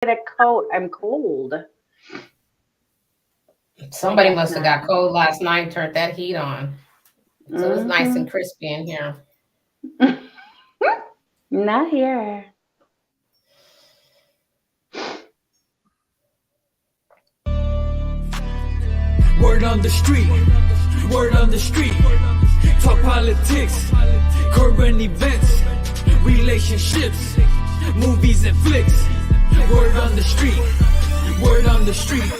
get a coat. I'm cold. My Somebody hat's must have not got cold last night, turned that heat on. So it's nice on. and crispy in here. Mm-hmm. Not here. Word on the street, word on the street. Talk politics, current events, relationships, movies and flicks. Word on the street, word on the street.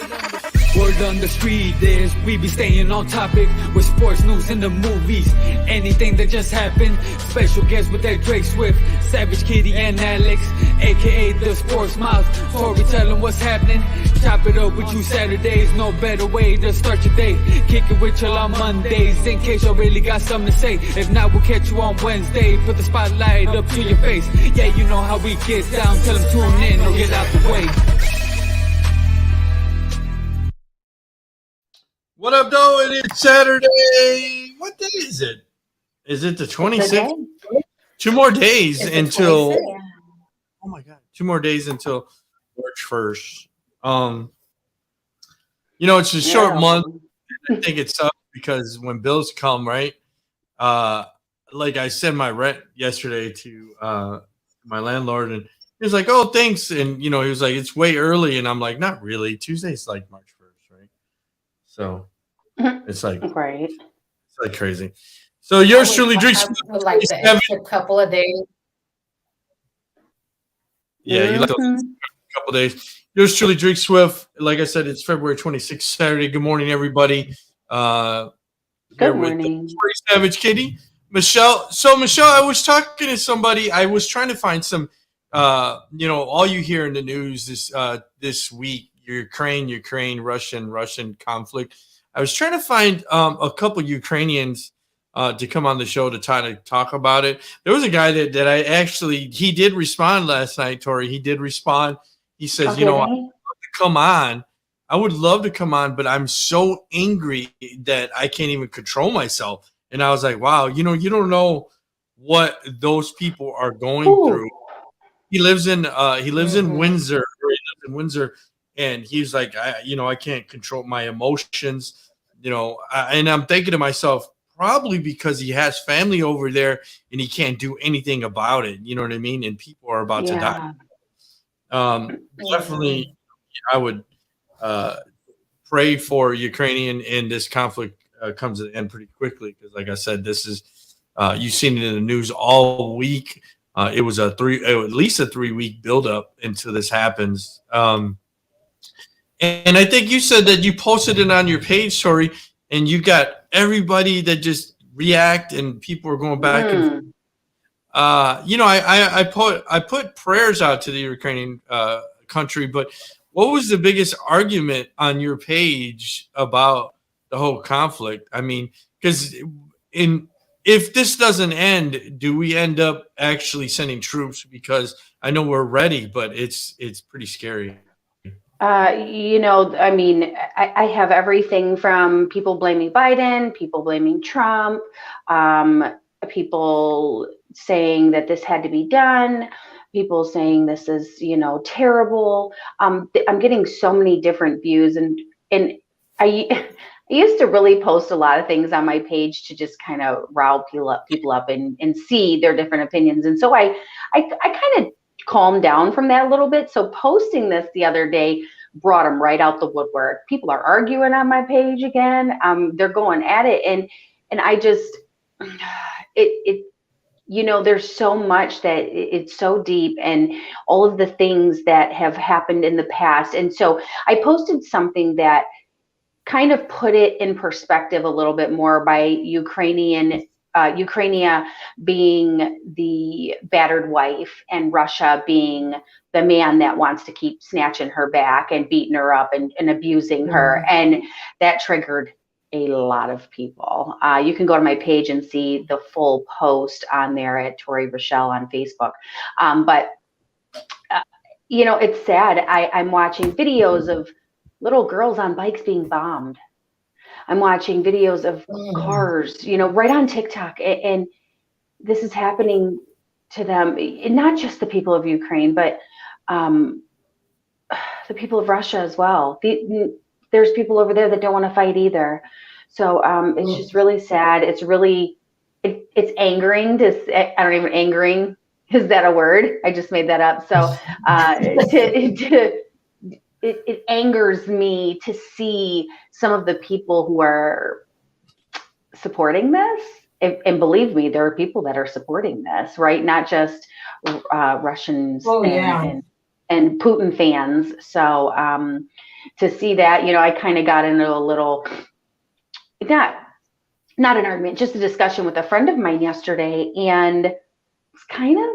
Word on the street is we be staying on topic with sports news and the movies. Anything that just happened. Special guest with that Drake Swift, Savage Kitty and Alex, aka the Sports Mouth. Storytelling what's happening. Chop it up with you Saturdays. No better way to start your day. Kick it with y'all on Mondays in case y'all really got something to say. If not, we'll catch you on Wednesday. Put the spotlight up to your face. Yeah, you know how we get down. Tell them tune in or get out the way. What up, though? It is Saturday. What day is it? Is it the 26th? 2 more days until. Oh my God! 2 more days until March 1st. It's a short month. I think it sucks because when bills come, right? Like I sent my rent yesterday to my landlord, and he was like, "Oh, thanks," and he was like, "It's way early," and I'm like, "Not really. Tuesday's like March 1st, right?" So it's like Right. it's like crazy. So yours truly drinks like the extra couple of days. Yeah, you like those couple days. Yours truly, Drake Swift. Like I said, it's February 26th, Saturday. Good morning, everybody. Good morning. With Savage Kitty. Michelle. So, Michelle, I was talking to somebody. I was trying to find some, all you hear in the news this week, Ukraine, Russian conflict. I was trying to find a couple Ukrainians to come on the show to try to talk about it. There was a guy that I actually, he did respond last night, Tori. He did respond. He says, I'd love to come on. I would love to come on, but I'm so angry that I can't even control myself. And I was like, wow, you don't know what those people are going through. He lives in Windsor, or he lives in Windsor, and he's like, I can't control my emotions, and I'm thinking to myself, probably because he has family over there and he can't do anything about it. You know what I mean? And people are about to die. Definitely, I would pray for Ukrainian and this conflict comes to an end pretty quickly because, like I said, this is you've seen it in the news all week. It was at least a 3-week buildup until this happens. And I think you said that you posted it on your page, sorry, and you got everybody that just react and people are going back and forth. I put prayers out to the Ukrainian country, but what was the biggest argument on your page about the whole conflict? I mean, because if this doesn't end, do we end up actually sending troops? Because I know we're ready, but it's pretty scary. I mean, I have everything from people blaming Biden, people blaming Trump, people saying that this had to be done, people saying this is, terrible. I'm getting so many different views, and I used to really post a lot of things on my page to just kind of rile people up and see their different opinions. And so I kind of calmed down from that a little bit. So posting this the other day brought them right out the woodwork. People are arguing on my page again. They're going at it. And I just, there's so much that it's so deep and all of the things that have happened in the past. And so I posted something that kind of put it in perspective a little bit more by Ukraine being the battered wife and Russia being the man that wants to keep snatching her back and beating her up and abusing her. And that triggered a lot of people. You can go to my page and see the full post on there at Tori Rochelle on Facebook. But it's sad. I'm watching videos of little girls on bikes being bombed. I'm watching videos of cars, right on TikTok. And this is happening to them, and not just the people of Ukraine, but the people of Russia as well. There's people over there that don't want to fight either. So it's just really sad. It's really, it's angering to, I don't even, angering, is that a word? I just made that up. So it angers me to see some of the people who are supporting this. And believe me, there are people that are supporting this, right? Not just Russians and Putin fans. So to see that, you know, I kind of got into a little, not an argument, just a discussion with a friend of mine yesterday, and was kind of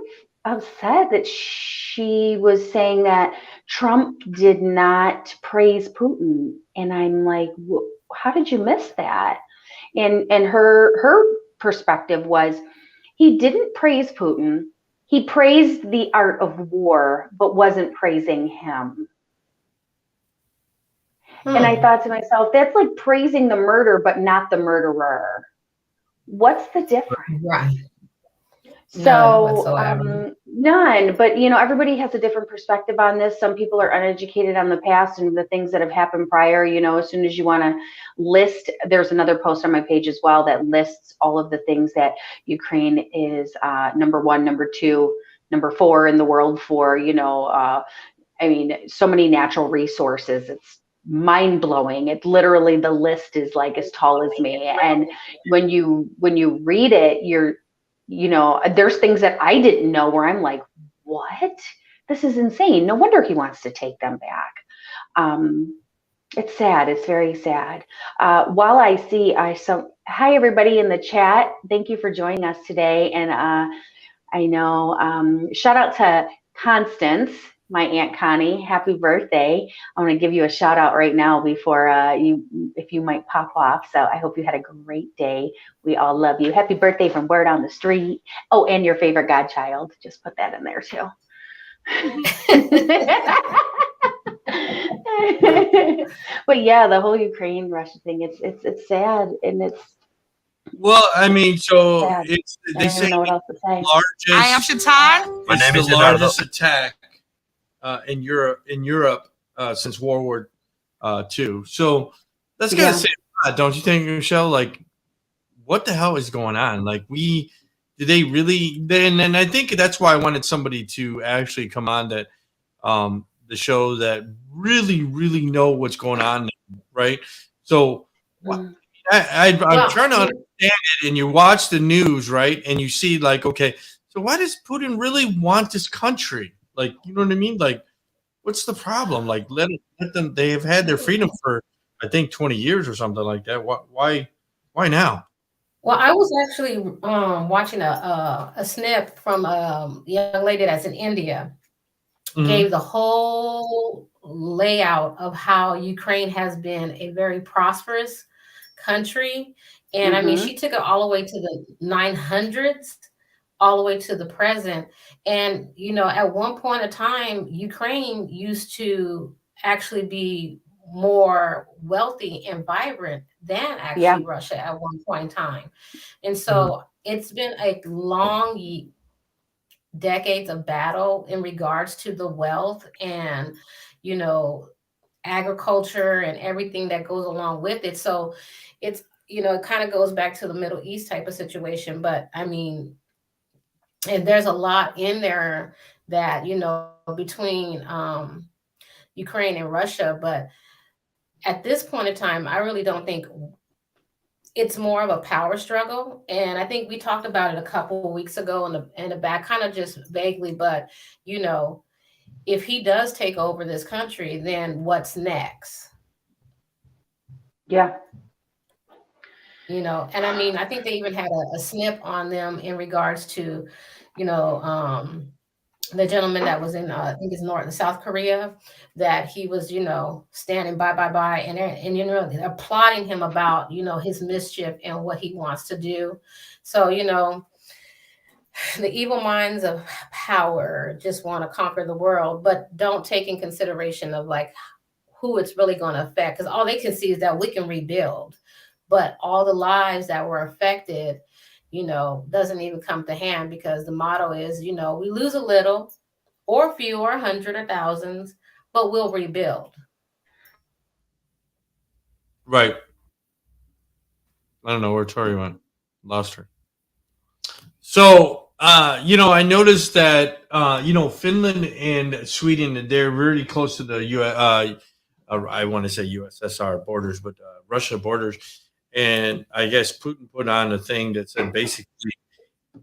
upset that she was saying that Trump did not praise Putin. And I'm like, how did you miss that? And her perspective was, he didn't praise Putin. He praised the art of war, but wasn't praising him. And I thought to myself, that's like praising the murder, but not the murderer. What's the difference? Right. So none, but you know, everybody has a different perspective on this. Some people are uneducated on the past and the things that have happened prior. You know, as soon as you want to list, there's another post on my page as well that lists all of the things that Ukraine is number 1, number 2, number 4 in the world for. You know, I mean, so many natural resources. It's mind blowing. It literally, the list is like as tall as me. And when you read it, you know, there's things that I didn't know where I'm like, what? This is insane. No wonder he wants to take them back. It's sad. It's very sad. While I see, hi everybody in the chat. Thank you for joining us today. And I know, shout out to Constance, my Aunt Connie. Happy birthday. I want to give you a shout out right now before if you might pop off. So I hope you had a great day. We all love you. Happy birthday from Word on the Street. Oh, and your favorite godchild. Just put that in there too. But yeah, the whole Ukraine Russia thing, it's sad, and it's, well, I mean, so sad. they say know what else to say. largest, I am Shatan. My name is the largest attack in Europe since World War II. So that's gotta say a lot, don't you think, Michelle? Like, what the hell is going on? Like, did they really? And I think that's why I wanted somebody to actually come on that the show that really know what's going on, right? So I'm trying to understand it, and you watch the news, right? And you see, like, okay, so why does Putin really want this country? Like, you know what I mean? Like, what's the problem? Like, let them. They have had their freedom for, I think, 20 years or something like that. Why now? Well, I was actually watching a snip from a young lady that's in India. Gave the whole layout of how Ukraine has been a very prosperous country. And I mean, she took it all the way to the 900s, all the way to the present. And, you know, at one point in time, Ukraine used to actually be more wealthy and vibrant than actually Russia at one point in time. And so it's been a long decades of battle in regards to the wealth and, you know, agriculture and everything that goes along with it. So it's, you know, it kind of goes back to the Middle East type of situation. But I mean, and there's a lot in there that, you know, between Ukraine and Russia. But at this point in time, I really don't think it's more of a power struggle. And I think we talked about it a couple of weeks ago in the back, kind of just vaguely, but, you know, if he does take over this country, then what's next? Yeah. You know, and I mean, I think they even had a snip on them in regards to, you know, the gentleman that was in, I think it's North and South Korea, that he was, you know, standing by, and, you know, they're applauding him about, you know, his mischief and what he wants to do. So, you know, the evil minds of power just want to conquer the world, but don't take in consideration of like who it's really going to affect. Because all they can see is that we can rebuild, but all the lives that were affected, you know, doesn't even come to hand, because the motto is, you know, we lose a little or few or 100 or thousands, but we'll rebuild. Right. I don't know where Tori went. Lost her. So, I noticed that, Finland and Sweden, they're really close to the I want to say USSR borders, but Russia borders. And I guess Putin put on a thing that said basically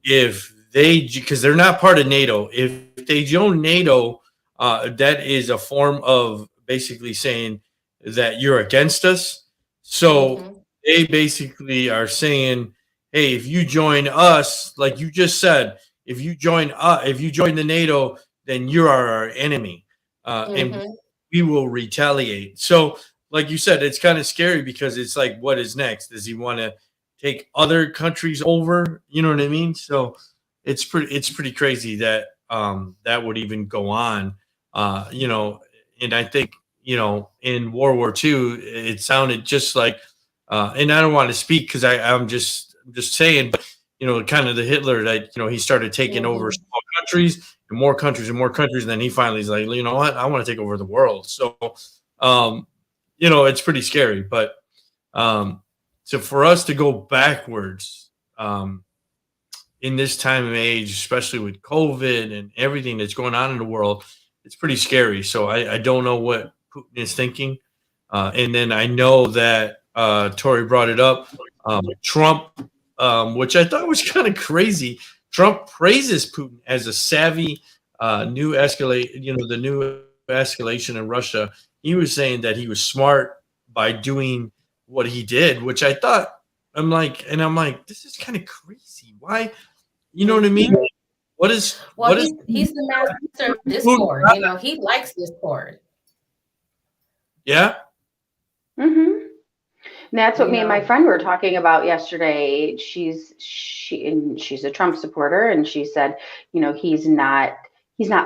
because they're not part of NATO, if they join NATO, that is a form of basically saying that you're against us. So they basically are saying, hey, if you join us, like you just said, if you join the NATO, then you are our enemy, and we will retaliate. So, like you said, it's kind of scary because it's like, what is next? Does he want to take other countries over? You know what I mean? So it's pretty crazy that that would even go on. And I think in World War II, it sounded just like, and I don't want to speak because I'm just saying, but kind of the Hitler that he started taking over small countries and more countries and more countries, and then he finally is like, you know what, I want to take over the world. So it's pretty scary. But so for us to go backwards in this time of age, especially with COVID and everything that's going on in the world, it's pretty scary. So I don't know what Putin is thinking. And then I know that Tori brought it up. Trump, which I thought was kind of crazy. Trump praises Putin as a savvy new escalation in Russia. He was saying that he was smart by doing what he did, which I thought, I'm like, this is kind of crazy. Why? You know what I mean? He's the master of discord. He likes discord. Yeah. Mm-hmm. And that's what me and my friend were talking about yesterday. She's a Trump supporter, and she said, he's not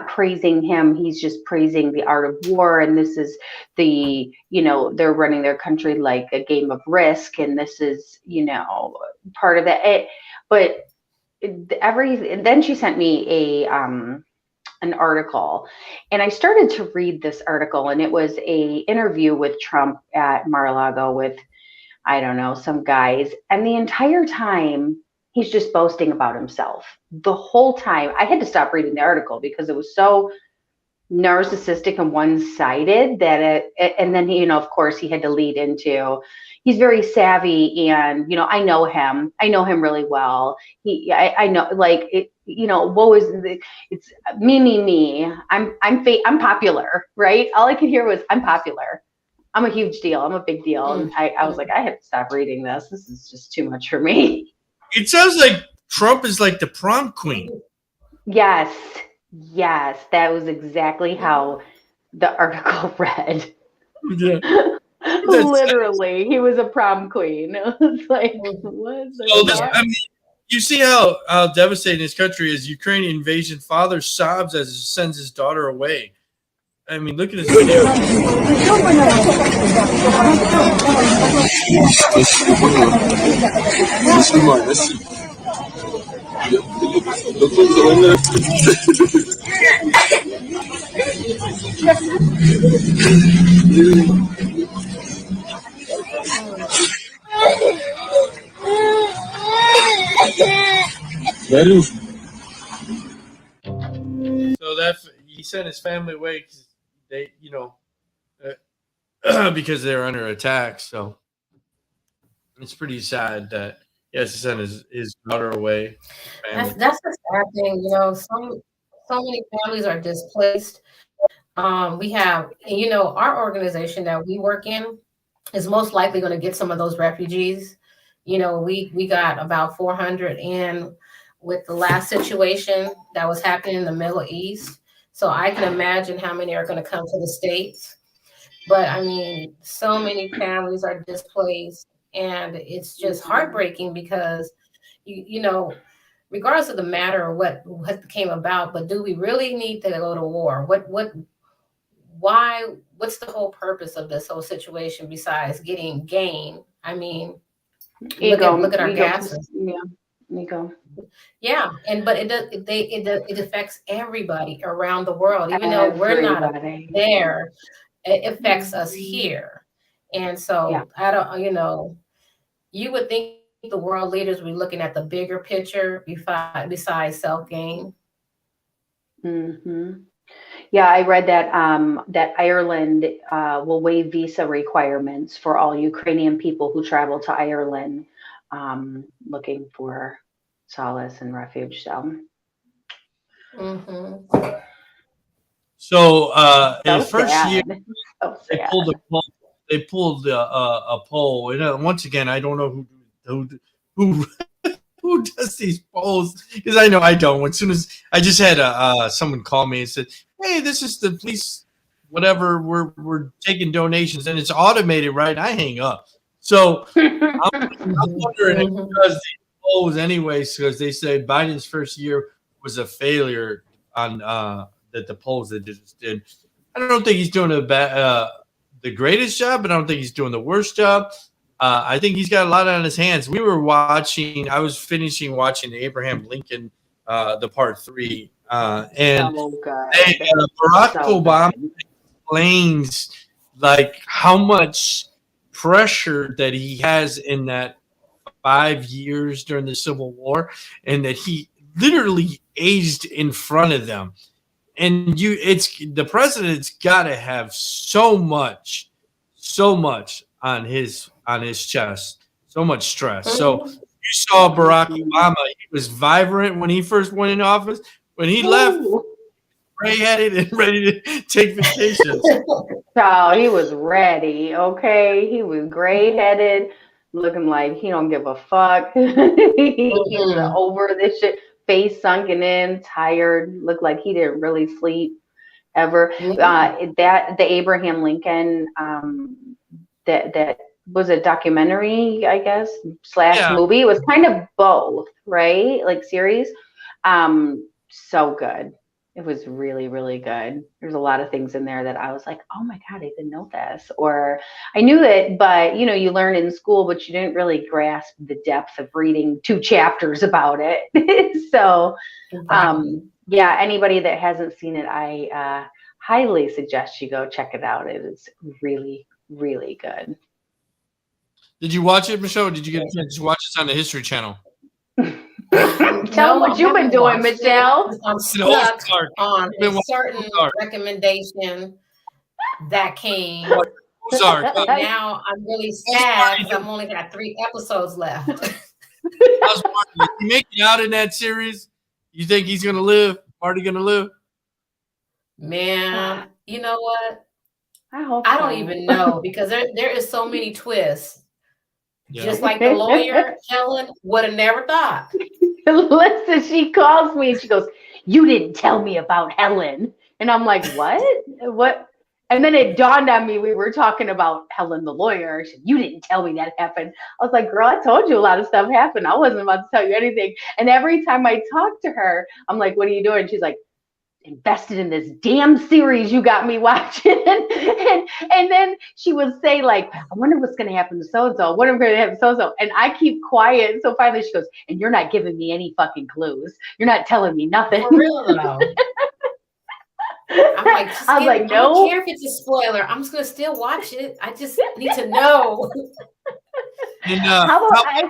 praising him. He's just praising the art of war. And this is they're running their country like a game of Risk. And this is, part of that. And then she sent me an article, and I started to read this article, and it was a interview with Trump at Mar-a-Lago with, I don't know, some guys. And the entire time he's just boasting about himself. The whole time I had to stop reading the article because it was so narcissistic and one-sided and then of course he had to lead into, he's very savvy, and I know him really well. I know, like, it, what was it's me. I'm popular, right? All I could hear was, I'm popular. I'm a huge deal. I'm a big deal. And I was like, I have to stop reading this. This is just too much for me. It sounds like Trump is like the prom queen. Yes, that was exactly how the article read. Yeah. Literally, he was a prom queen. It's like, what the I mean, you see how devastating this country is. Ukrainian invasion. Father sobs as he sends his daughter away. I mean, look at this video. So that he sent his family away because they, because they're under attack. So it's pretty sad that he has to send his daughter away. That's the sad thing. So many families are displaced. We have, our organization that we work in is most likely going to get some of those refugees. We got about 400 in with the last situation that was happening in the Middle East. So I can imagine how many are going to come to the States. But I mean, so many families are displaced, and it's just heartbreaking because, regardless of the matter or what came about, but do we really need to go to war? What's the whole purpose of this whole situation besides getting gain? I mean, look at our gases. Yeah, ego. Yeah, but it affects everybody around the world, even though we're not Everybody. there. It affects us here, and so I don't. You would think the world leaders would be looking at the bigger picture besides self gain. Yeah, I read that that Ireland will waive visa requirements for all Ukrainian people who travel to Ireland looking for solace and refuge. So So the first year so they sad. pulled a poll. They pulled a poll, and once again, I don't know who who does these polls, because I know I don't. As soon as I just had someone call me and said, "Hey, this is the police, whatever. We're taking donations," and it's automated, right? I hang up. So I'm wondering if he does these polls anyways, because they say Biden's first year was a failure on that the polls that they just did. I don't think he's doing the greatest job, but I don't think he's doing the worst job. I think he's got a lot on his hands. I was finishing watching Abraham Lincoln, the part 3, and Barack Obama explains like how much pressure that he has in that 5 years during the Civil War, and that he literally aged in front of them. And the president's got to have so much on his chest, so much stress. So you saw Barack Obama; he was vibrant when he first went in office. When he left, gray-headed and ready to take vacations. So he was ready. Okay, he was gray-headed, looking like he don't give a fuck. He was over this shit. Face sunken in, tired, looked like he didn't really sleep ever. The Abraham Lincoln, that was a documentary, I guess, / movie. It was kind of both, right? Like series. So good. It was really, really good. There's a lot of things in there that I was like, oh my God, I didn't know this. Or I knew it, but you learn in school, but you didn't really grasp the depth of reading 2 chapters about it. So yeah, anybody that hasn't seen it, I highly suggest you go check it out. It is really, really good. Did you watch it, Michelle? Or did you get a chance to watch this on the History Channel? Tell them what you've been doing, Michelle. I'm stuck on a certain recommendation that came. Now I'm really sad because I've only got 3 episodes left. Is he making out in that series? You think he's gonna live? Marty gonna live? Man, you know what? I don't even know, because there is so many twists. Just like the lawyer, Helen would have never thought. Listen, she calls me and she goes, "You didn't tell me about Helen." And I'm like, "What? What?" And then it dawned on me we were talking about Helen the lawyer. She said, "You didn't tell me that happened." I was like, "Girl, I told you a lot of stuff happened. I wasn't about to tell you anything." And every time I talk to her, I'm like, "What are you doing?" She's like, "Invested in this damn series you got me watching." and then she would say, like, "I wonder what's going to happen to so-and-so. What am I going to happen to so-and-so?" And I keep quiet. So finally she goes, "And you're not giving me any fucking clues. You're not telling me nothing." For real though. I was like, no. I don't care if it's a spoiler. I'm just going to still watch it. I just need to know. And, how about I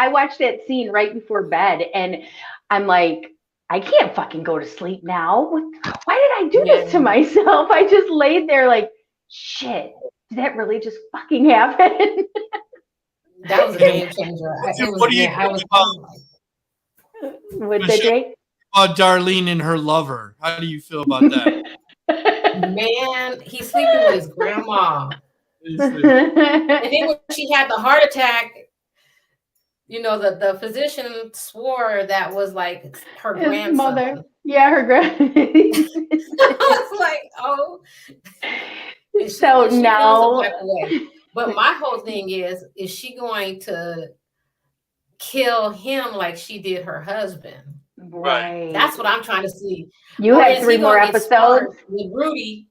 watched that scene right before bed, and I'm like, I can't fucking go to sleep now. Why did I do this to myself? I just laid there like, shit, did that really just fucking happen? That was a game changer. What do you think with the Jake? About Darlene and her lover? How do you feel about that? Man, he's sleeping with his grandma. And then when she had the heart attack, the physician swore that was like her grandson. Mother. Yeah, her grandson. I was like, oh. So now. But my whole thing is she going to kill him like she did her husband? Right. That's what I'm trying to see. You had 3 more episodes with Rudy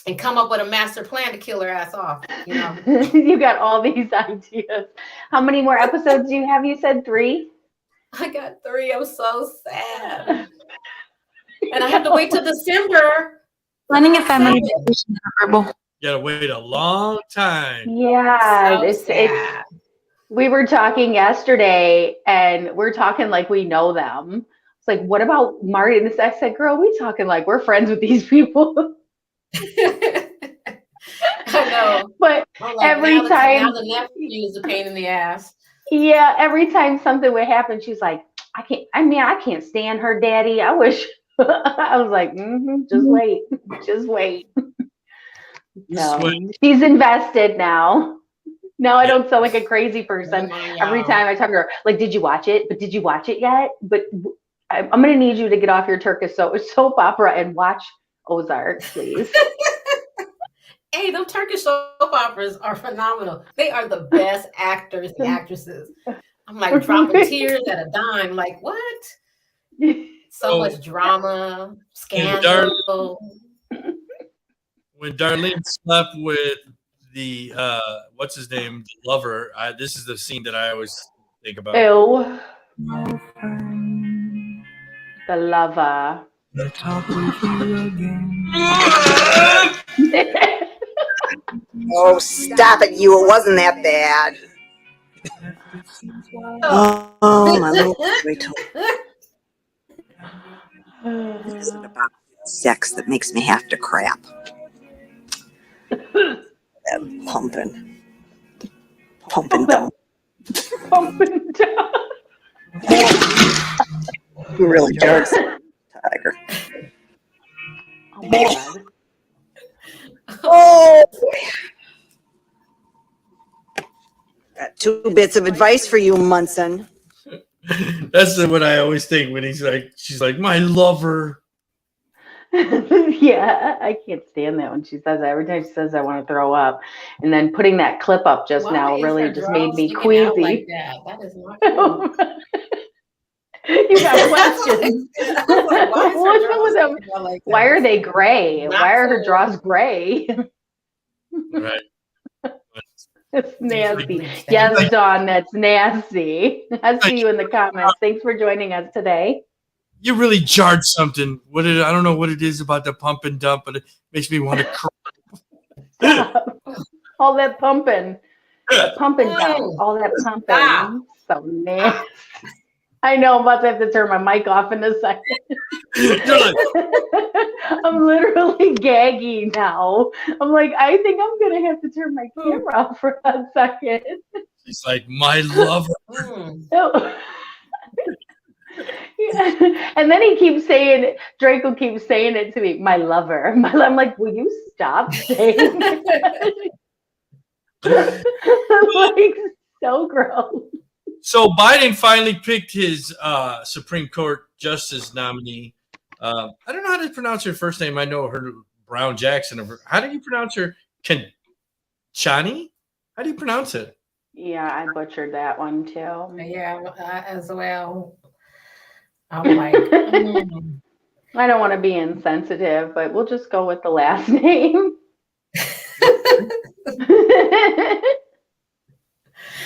and come up with a master plan to kill her ass off. You got all these ideas. How many more episodes do you have? You said 3? I got 3. I'm so sad. And I have to wait till December. Planning a family vacation is horrible. You gotta wait a long time. Yeah, So it's sad. we were talking yesterday and we're talking like we know them. It's like, what about Marty? And I said, girl, we talking like we're friends with these people. I know. But I'm like, every now time, the nephew is a pain in the ass. yeah, every time something would happen, she's like, I can't stand her daddy. I wish. I was like, just wait. Just wait. She's invested now. Now I don't sound like a crazy person. Oh, Every time I talk to her, like, did you watch it? But did you watch it yet? But I'm going to need you to get off your Turkish soap opera and watch Ozark, please. Hey, those Turkish soap operas are phenomenal. They are the best actors and actresses. I'm like dropping tears at a dime. Like, what? So much drama, scandal. When Darlene slept with the what's his name, the lover, this is the scene that I always think about. Ew. The lover. Oh, stop it, you. It wasn't that bad. Oh, my little boy. It isn't about sex that makes me have to crap. That pumping down. Pumping down. You really jerks, Tiger. Oh my God. Oh, got 2 bits of advice for you, Munson. That's what I always think when she's like, my lover. Yeah, I can't stand that when she says that. Every time she says I want to throw up. And then putting that clip up just now really just made me queasy. Like that is not cool. You got questions. What's up with them? Like Why are they gray? Why are her draws gray? Right. That's nasty. Yes, Dawn, that's nasty. I see you in the comments. Thanks for joining us today. You really jarred something. I don't know what it is about the pump and dump, but it makes me want to cry. All that pumping. Pumping down. All that pumping. So nasty. I know I'm about to have to turn my mic off in a second. I'm literally gagging now. I'm like, I think I'm going to have to turn my camera off for a second. She's like, my lover. Yeah. And then he keeps saying it. Draco keeps saying it to me, my lover. I'm like, will you stop saying it? Like, so gross. So Biden finally picked his Supreme Court Justice nominee. I don't know how to pronounce her first name. I know her Brown Jackson. How do you pronounce her? Chani? How do you pronounce it? Yeah, I butchered that one too. Yeah, as well. I'm like, I don't want to be insensitive, but we'll just go with the last name.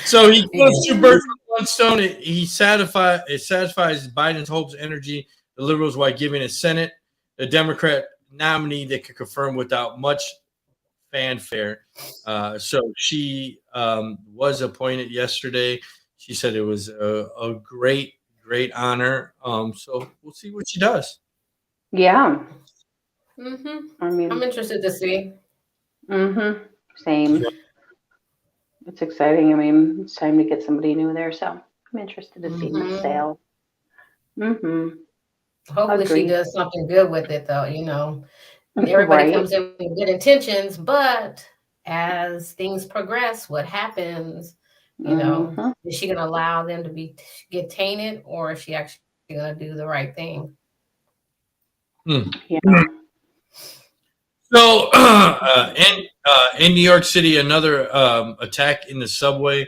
So he kills 2 birds with 1 stone. It satisfies Biden's hopes, energy, the liberals, while giving a Senate a Democrat nominee that could confirm without much fanfare. So she was appointed yesterday. She said it was a great honor. So we'll see what she does. Yeah. I mean, I'm interested to see. Same. It's exciting. I mean, it's time to get somebody new there, so I'm interested to see Miss Sale. Hopefully she does something good with it, though. You know, everybody comes in with good intentions, but as things progress, what happens? You know, is she going to allow them to get tainted, or is she actually going to do the right thing? Yeah. So in New York City, another attack in the subway,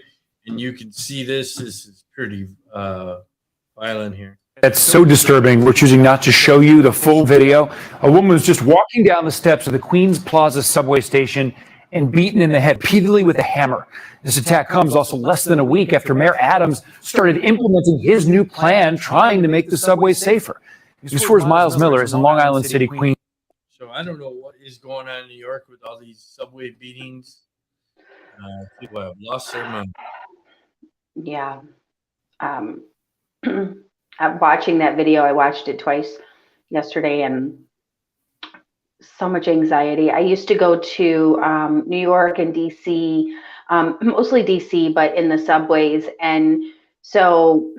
and you can see this. This is pretty violent here. That's so disturbing. We're choosing not to show you the full video. A woman was just walking down the steps of the Queens Plaza subway station and beaten in the head repeatedly with a hammer. This attack comes also less than a week after Mayor Adams started implementing his new plan trying to make the subways safer. News 4's Miles Miller is in Long Island City, Queens. So I don't know what is going on in New York with all these subway beatings. People have lost their mind. Yeah. I'm watching that video. I watched it twice yesterday, and so much anxiety. I used to go to New York and DC, mostly DC, but in the subways. And so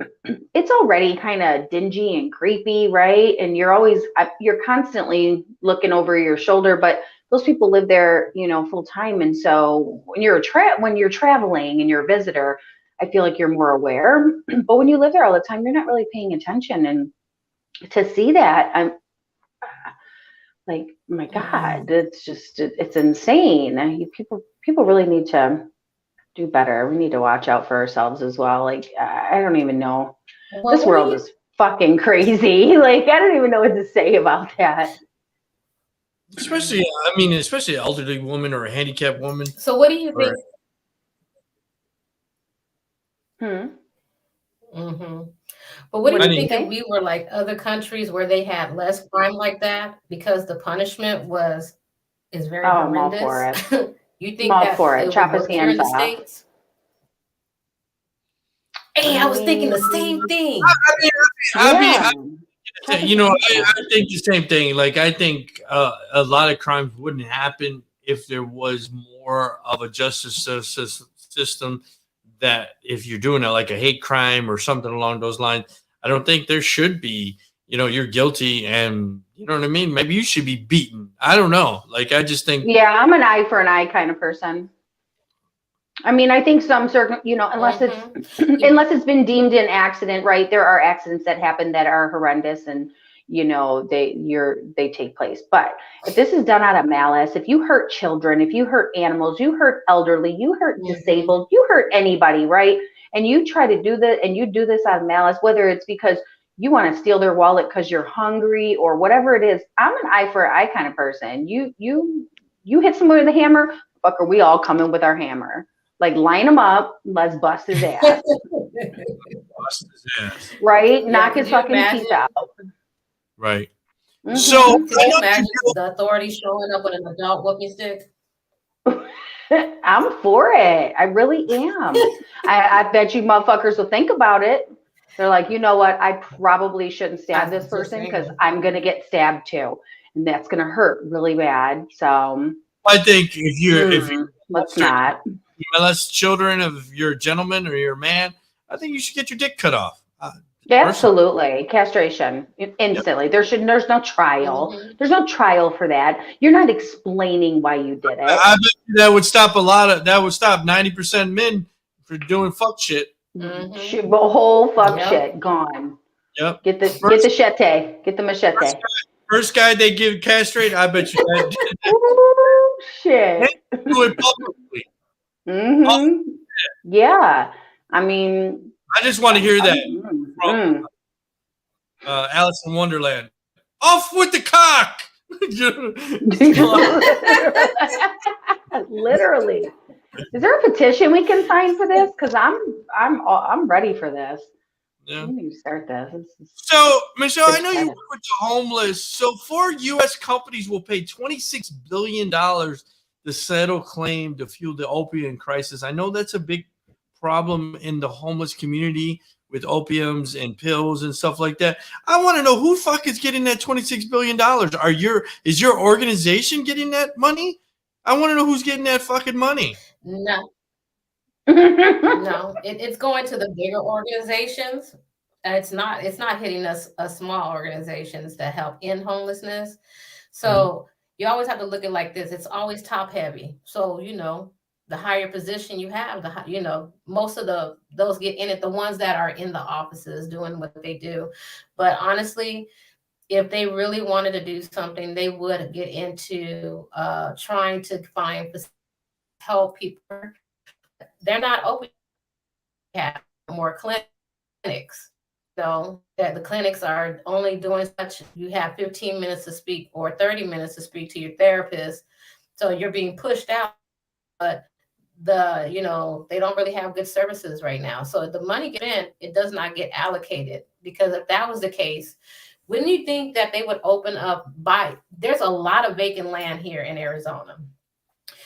it's already kind of dingy and creepy, right? And you're constantly looking over your shoulder, but those people live there, full time. And so when you're traveling and you're a visitor, I feel like you're more aware. But when you live there all the time, you're not really paying attention. And to see that, I'm like, oh my God, it's insane. People really need to do better. We need to watch out for ourselves as well. Like, I don't even know. Well, This world is fucking crazy. Like, I don't even know what to say about that. Especially an elderly woman or a handicapped woman. So what do you think? But what do you think if we were like other countries where they had less crime like that because the punishment is very horrendous? I'm all for it. You think I'm all that for it. Chop his here in hands the off. States? Hey, I was thinking the same thing. I think the same thing. Like, I think a lot of crimes wouldn't happen if there was more of a justice system. That if you're doing like a hate crime or something along those lines, I don't think there should be, you're guilty and you know what I mean? Maybe you should be beaten. I don't know. Like, I just think. Yeah, I'm an eye for an eye kind of person. I mean, I think some certain, unless it's been deemed an accident, right? There are accidents that happen that are horrendous and, they take place. But if this is done out of malice, if you hurt children, if you hurt animals, you hurt elderly, you hurt disabled, you hurt anybody, right? And you try to do that, and you do this out of malice, whether it's because you want to steal their wallet because you're hungry or whatever it is. I'm an eye for an eye kind of person. You hit someone with a hammer, fucker, we all come in with our hammer. Like, line him up, let's bust his ass. Bust his ass. Right? Knock his fucking teeth out. Right. Mm-hmm. So can you imagine the authorities showing up with an adult whooping stick? I'm for it. I really am. I bet you motherfuckers will think about it. They're like, you know what? I probably shouldn't stab this person because I'm going to get stabbed too. And that's going to hurt really bad. So I think if you let's not. Molest children, if you're a gentleman or you're a man, I think you should get your dick cut off. Absolutely. Castration instantly. Yep. There's no trial. There's no trial for that. You're not explaining why you did it. I bet that would stop 90% men for doing fuck shit. The whole fuck shit gone. Yep. Get the machete. Get the machete. First guy they give castrate, I bet you that. Shit. Do it publicly. Yeah. I mean, I just want to hear that from Alice in Wonderland. Off with the cock. Literally. Is there a petition we can sign for this? Because I'm ready for this. Yeah. We need to start this. So, Michelle, I know you work with the homeless. So, 4 U.S. companies will pay $26 billion to settle claim to fuel the opium crisis. I know that's a big problem in the homeless community with opiums and pills and stuff like that. I want to know who fuck is getting that $26 billion. Is your organization getting that money? I want to know who's getting that fucking money. No. No, it's going to the bigger organizations. It's not hitting us small organizations that help end homelessness. So you always have to look at it like this. It's always top heavy. So, the higher position you have, most of those get in it, the ones that are in the offices doing what they do. But honestly, if they really wanted to do something, they would get into trying to help people. They're not open. Have more clinics. So that the clinics are only doing such, you have 15 minutes to speak or 30 minutes to speak to your therapist. So you're being pushed out they don't really have good services right now. So the money gets spent, it does not get allocated, because if that was the case, wouldn't you think that they would open up there's a lot of vacant land here in Arizona.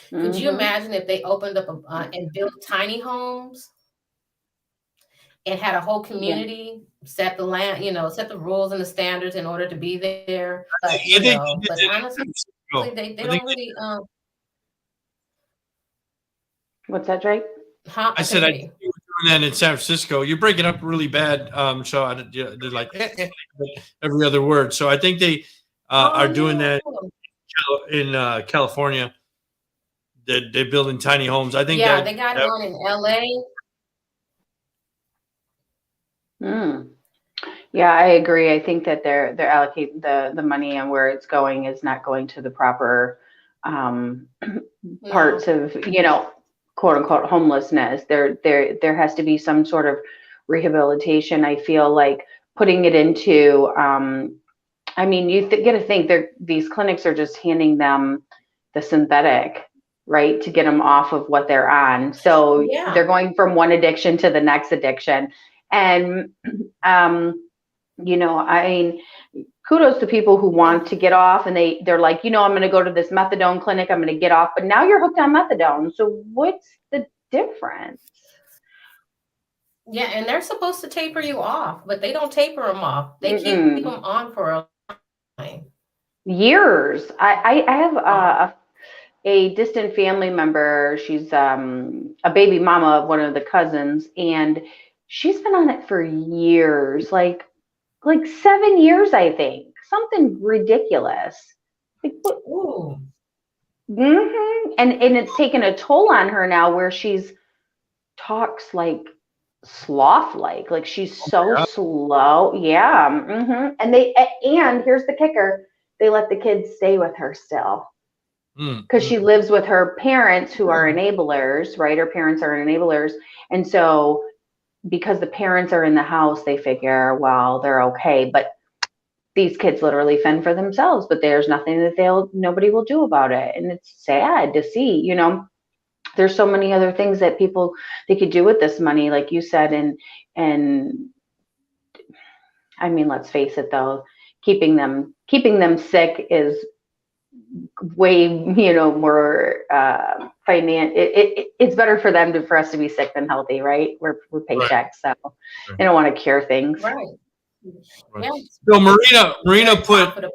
Could you imagine if they opened up and built tiny homes and had a whole community set the land, set the rules and the standards in order to be there? But honestly, they don't really. What's that, Drake? I said I think you were doing that in San Francisco. You're breaking up really bad, so they're like every other word. So I think they are doing that in California. They're building tiny homes. I think. Yeah, they got one in LA. Yeah, I agree. I think that they're allocating the money and where it's going is not going to the proper parts of, quote unquote homelessness. There has to be some sort of rehabilitation. I feel like putting it into you get to think these clinics are just handing them the synthetic, right, to get them off of what they're on. So they're going from one addiction to the next addiction. And kudos to people who want to get off, and they're like, I'm going to go to this methadone clinic, I'm going to get off, but now you're hooked on methadone. So what's the difference? Yeah, and they're supposed to taper you off, but they don't taper them off. They keep them on for a time. Years. I have a distant family member. She's a baby mama of one of the cousins, and she's been on it for years, like 7 years, I think. Something ridiculous. And it's taken a toll on her now, where she's talks like sloth-like she's so slow. Yeah. And here's the kicker, they let the kids stay with her still, because she lives with her parents who are enablers, right? Her parents are enablers. And so because the parents are in the house, they figure, well, they're okay. But these kids literally fend for themselves, but there's nothing that nobody will do about it. And it's sad to see, there's so many other things that they could do with this money, like you said. And I mean, let's face it though, keeping them sick is way, more it's better for them for us to be sick than healthy, right? We're paychecks, so they don't want to cure things. Right. Yeah. So Marina put a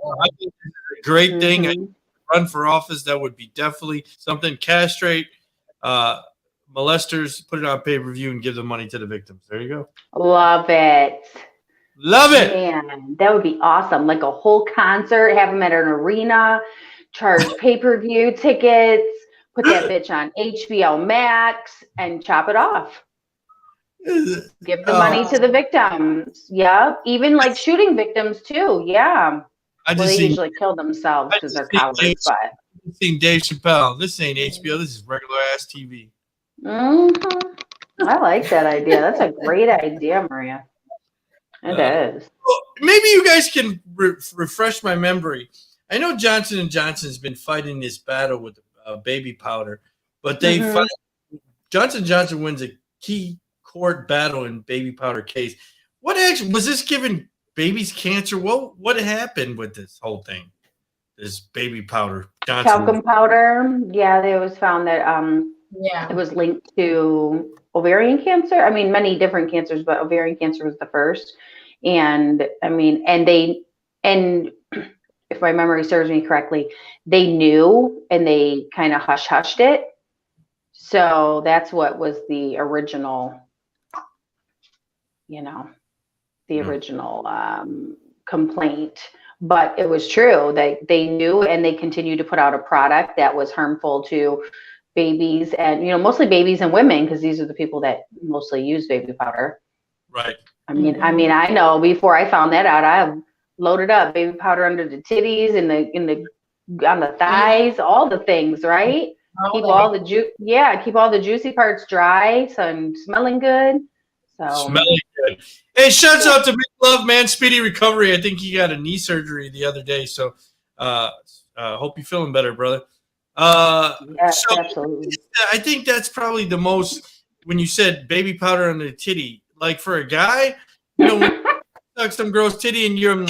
great thing. Run for office, that would be definitely something. Castrate molesters, put it on pay-per-view, and give the money to the victims. There you go. Love it. Man, that would be awesome. Like a whole concert, have them at an arena, charge pay-per-view tickets, put that bitch on HBO Max, and chop it off. Give the money to the victims. Yeah, even like shooting victims too. Yeah. They usually kill themselves because they're cowards. But I've seen Dave Chappelle. This ain't HBO. This is regular ass TV. I like that idea. That's a great idea, Maria. It is. Well, maybe you guys can refresh my memory. I know Johnson & Johnson's been fighting this battle with baby powder, but Johnson & Johnson wins a key court battle in baby powder case. What actually was this giving babies cancer? What happened with this whole thing? This baby powder, talcum powder. Yeah, they always found that it was linked to ovarian cancer. I mean, many different cancers, but ovarian cancer was the first. And I mean, and if my memory serves me correctly, they knew and they kind of hushed it. So that's what was the original, complaint. But it was true that they knew, and they continued to put out a product that was harmful to babies, and mostly babies and women, because these are the people that mostly use baby powder. Right. I mean, I know before I found that out, I loaded up baby powder under the titties and on the thighs, all the things, right? Keep all the juicy parts dry, so I'm smelling good. So smelling good. Hey, shouts out to Big Love, man. Speedy recovery. I think he got a knee surgery the other day, so hope you're feeling better, brother. Yes, So absolutely. I think that's probably the most, when you said baby powder on the titty, like for a guy, you know, when you suck some girl's titty and you're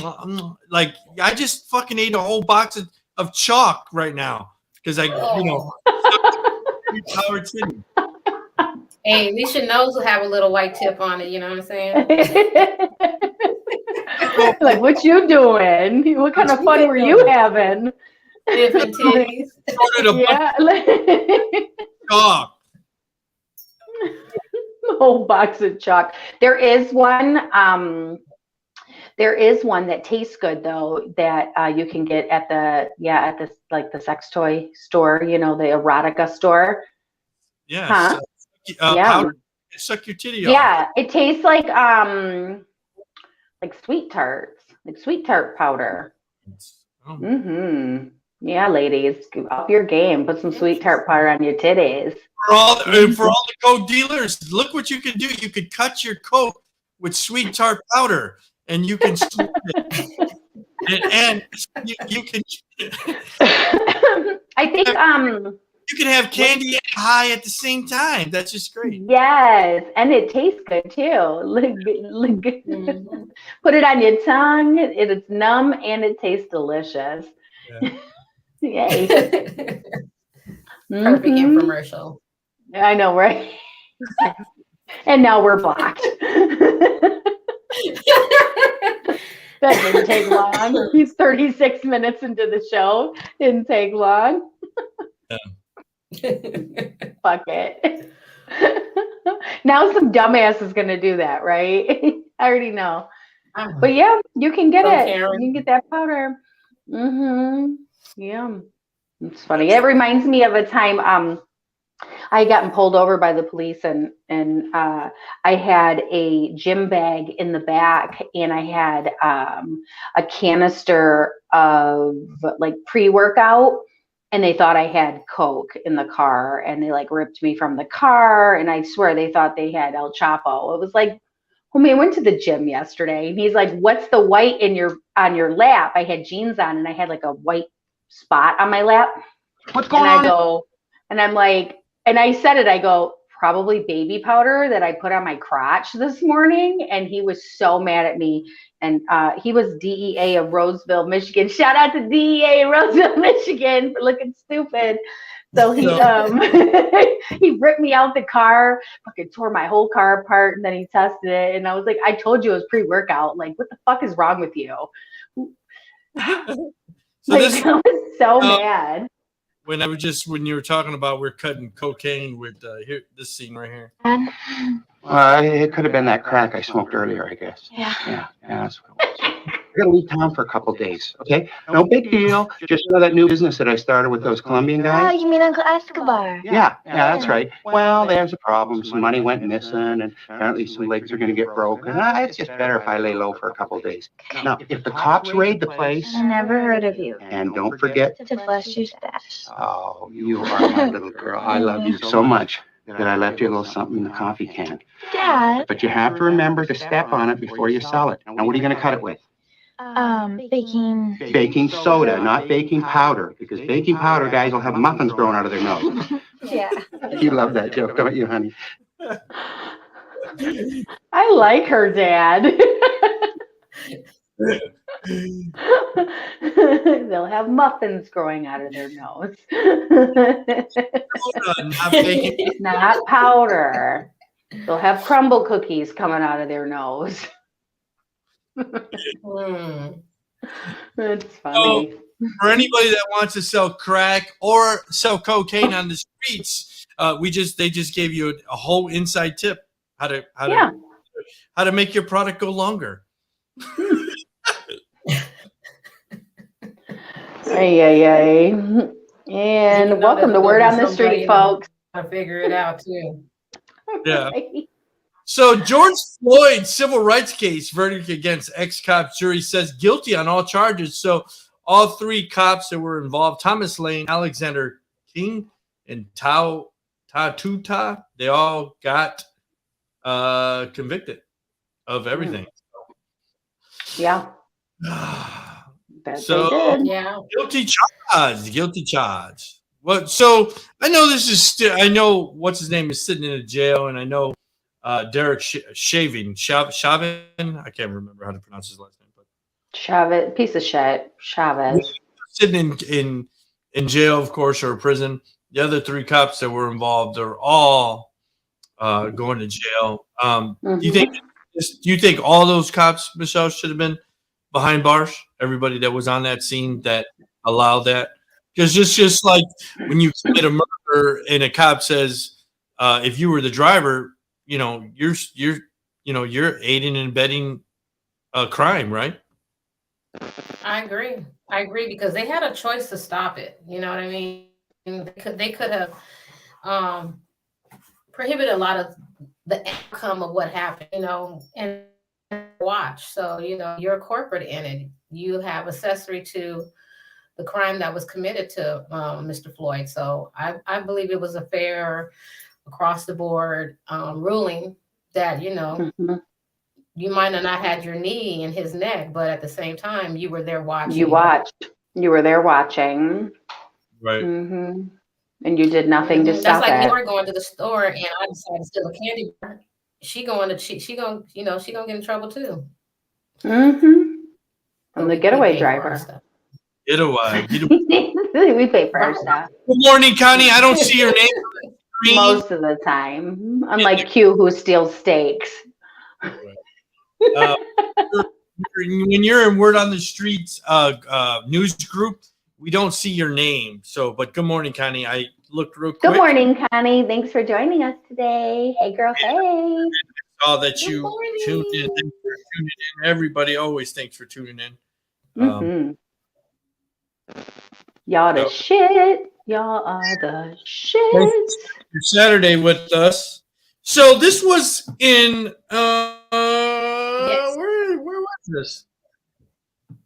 like, I just fucking ate a whole box of chalk right now because I, you know, baby powder titty. Hey, at least your nose will have a little white tip on it. You know what I'm saying? Like, what you doing? What kind of fun were you having? Different titties. Yeah. Chalk. Whole box of chalk. There is one that tastes good though that you can get at the like the sex toy store, you know, the erotica store. Yes. Huh? Yeah. Powder. Suck your titty off. Yeah, it tastes like sweet tarts, like sweet tart powder. Oh. Mm-hmm. Yeah, ladies, up your game. Put some sweet tart powder on your titties. For all the coke dealers, look what you can do. You could cut your coke with sweet tart powder, and you can smoke it. and you can. I think you can have candy and high at the same time. That's just great. Yes, and it tastes good too. Put it on your tongue. It's numb and it tastes delicious. Yeah. Yay. Perfect infomercial. I know, right? And now we're blocked. That didn't take long. He's 36 minutes into the show. Didn't take long. Fuck it. Now some dumbass is gonna do that, right? I already know. But yeah, you can get it. You can get that powder. Mm-hmm. Yeah. It's funny. It reminds me of a time I had gotten pulled over by the police and I had a gym bag in the back and I had a canister of like pre-workout and they thought I had Coke in the car and they like ripped me from the car and I swear they thought they had El Chapo. It was like, homie, I went to the gym yesterday and he's like, what's the white on your lap? I had jeans on and I had like a white spot on my lap. What's going on? I go, and I'm like, and I said it, I go, probably baby powder that I put on my crotch this morning. And he was so mad at me. And he was DEA of Roseville, Michigan. Shout out to DEA of Roseville, Michigan for looking stupid. So he he ripped me out the car, fucking tore my whole car apart, and then he tested it. And I was like, I told you it was pre-workout. Like, what the fuck is wrong with you? So like, I was so mad. When you were talking about we're cutting cocaine with here, this scene right here. It could have been that crack I smoked earlier, I guess. Yeah, that's what it was. We're gonna leave town for a couple days, okay? No big deal. Just that new business that I started with those Colombian guys. Oh, you mean Uncle Escobar? Yeah, that's right. Well, there's a problem. Some money went missing, and apparently some legs are gonna get broken. It's just better if I lay low for a couple days. Now, if the cops raid the place, I never heard of you. And don't forget To flush your stash. Oh, you are my little girl. I love you so much that I left you a little something in the coffee can. Dad. But you have to remember to step on it before you sell it. Now, what are you going to cut it with? Baking. Baking soda, not baking powder, because baking powder guys will have muffins growing out of their nose. Yeah. You love that joke, don't you, honey? I like her, Dad. They'll have muffins growing out of their nose. Not powder. They'll have crumble cookies coming out of their nose. It's funny. For anybody that wants to sell crack or sell cocaine on the streets, they just gave you a whole inside tip how to make your product go longer. Ay. And welcome to Word on the Street, folks. I figure it out too. Yeah. So George Floyd's civil rights case verdict against ex-cops jury says guilty on all charges. So all three cops that were involved, Thomas Lane, Alexander King, and Tatuta, they all got convicted of everything. Yeah. So yeah, guilty charge. Well, so I know this is still. I know what's his name is sitting in a jail, and I know Derek Shavin. I can't remember how to pronounce his last name, but Chavez, piece of shit. Chavez. sitting in jail, of course, or prison. The other 3 cops that were involved are all going to jail. Do you think all those cops, Michelle, should have been behind bars? Everybody that was on that scene that allowed that? Because it's just like when you commit a murder and a cop says, if you were the driver, you're aiding and abetting a crime, right? I agree because they had a choice to stop it. You know what I mean? They could have prohibited a lot of the outcome of what happened, and watch. So, you're a corporate entity. You have accessory to the crime that was committed to Mr. Floyd. So I believe it was a fair across the board ruling that, you might have not had your knee in his neck, but at the same time, you were there watching. You watched. You were there watching. Right. And you did nothing to stop That's like it. we were going to the store and I decided to steal a candy bar. She gonna get in trouble too. I'm the getaway driver. Getaway. We pay for our stuff. Good morning, Connie. I don't see your name. Most of the time. Unlike Q, who steals steaks. When you're in Word on the Streets news group, we don't see your name. So, but good morning, Connie. I looked real quick. Good morning, Connie. Thanks for joining us today. Hey, girl. Hey. I saw that you tuned in. Thanks for tuning in. Everybody always thanks for tuning in. Y'all the shit. Y'all are the shit. Your Saturday with us. So this was in where was this?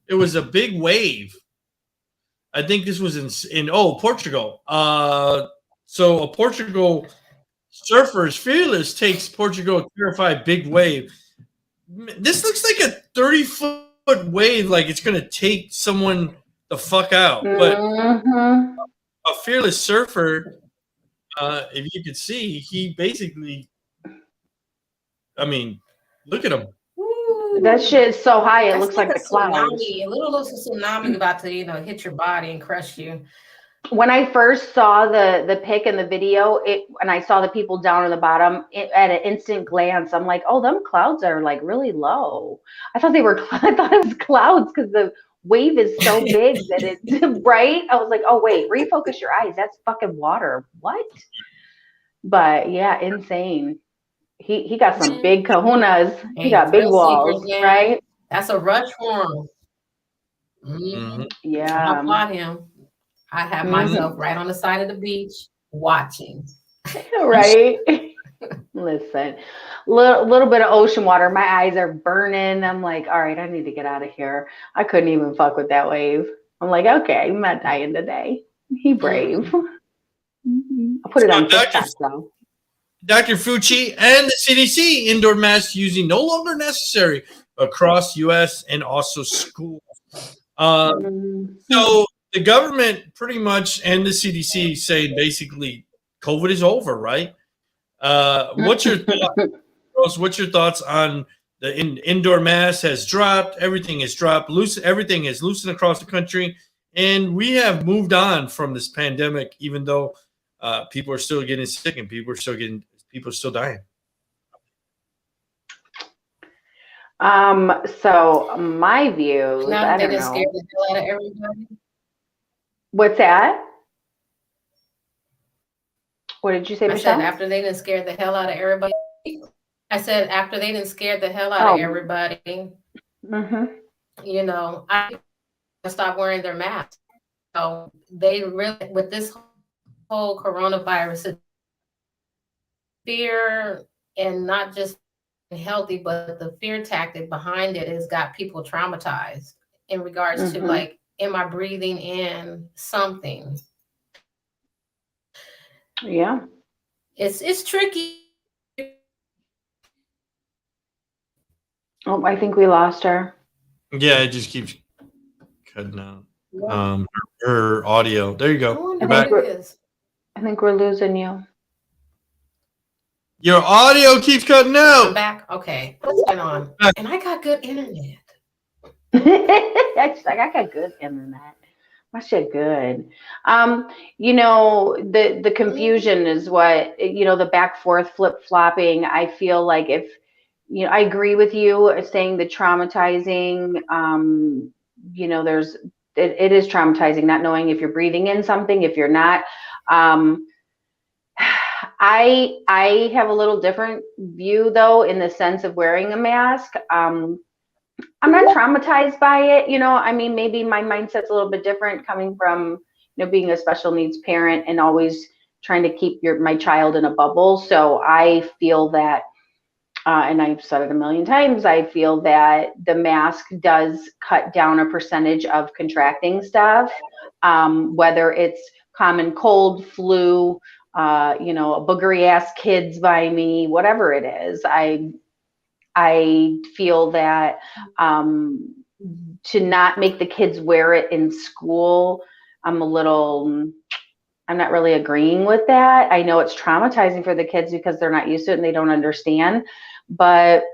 It was a big wave. I think this was in Portugal. So a Portugal surfers fearless takes Portugal terrified big wave. This looks like a 30-foot wave, like it's gonna take someone the fuck out. But a fearless surfer, if you could see, he basically, look at him. That shit is so high, it looks like the clouds. A little tsunami about to, hit your body and crush you. When I first saw the pic and the video, and I saw the people down at the bottom, at an instant glance, I'm like, oh, them clouds are like really low. I thought it was clouds because the wave is so big that it's right. I was like, oh wait, refocus your eyes. That's fucking water. What? But yeah, insane. He got some big kahunas. He got big walls, right? That's a rush for him. Yeah. I applaud him. I have myself right on the side of the beach watching. Right. Listen, little bit of ocean water. My eyes are burning. I'm like, all right, I need to get out of here. I couldn't even fuck with that wave. I'm like, okay, I'm not dying today. He brave. I'll put it on TikTok though. Dr. Fucci and the CDC indoor masks using no longer necessary across U.S. and also schools. So the government pretty much and the CDC saying basically COVID is over, right? What's your thoughts, Rose? What's your thoughts on the indoor mask has dropped? Everything has dropped. Everything is loosened across the country, and we have moved on from this pandemic, even though people are still getting sick and people are still dying. So my views, I don't know. Scared the hell out of everybody. What's that? What did you say, Michelle? I said after they didn't scare the hell out of everybody. I said after they didn't scare the hell out of everybody. I stopped wearing their masks. So they really, with this whole coronavirus, fear and not just healthy, but the fear tactic behind it has got people traumatized in regards to like, am I breathing in something? Yeah. It's tricky. Oh, I think we lost her. Yeah, it just keeps cutting out. her audio. There you I go. wonder You're what back. it is. I think we're losing you. Your audio keeps cutting I'm out. back. Okay. What's going on? And I got good internet. That's like I got good internet. My shit good. You know, the confusion is what, you know, the back forth flip flopping. I feel like if, you know, I agree with you saying the traumatizing, you know, it is traumatizing not knowing if you're breathing in something, if you're not. I have a little different view though, in the sense of wearing a mask. I'm not traumatized by it, you know. I mean, maybe my mindset's a little bit different coming from, you know, being a special needs parent and always trying to keep my child in a bubble. So I feel that, and I've said it a million times, I feel that the mask does cut down a percentage of contracting stuff, whether it's common cold, flu, you know, a boogery ass kids by me, whatever it is. I feel that to not make the kids wear it in school, I'm not really agreeing with that. I know it's traumatizing for the kids because they're not used to it and they don't understand, but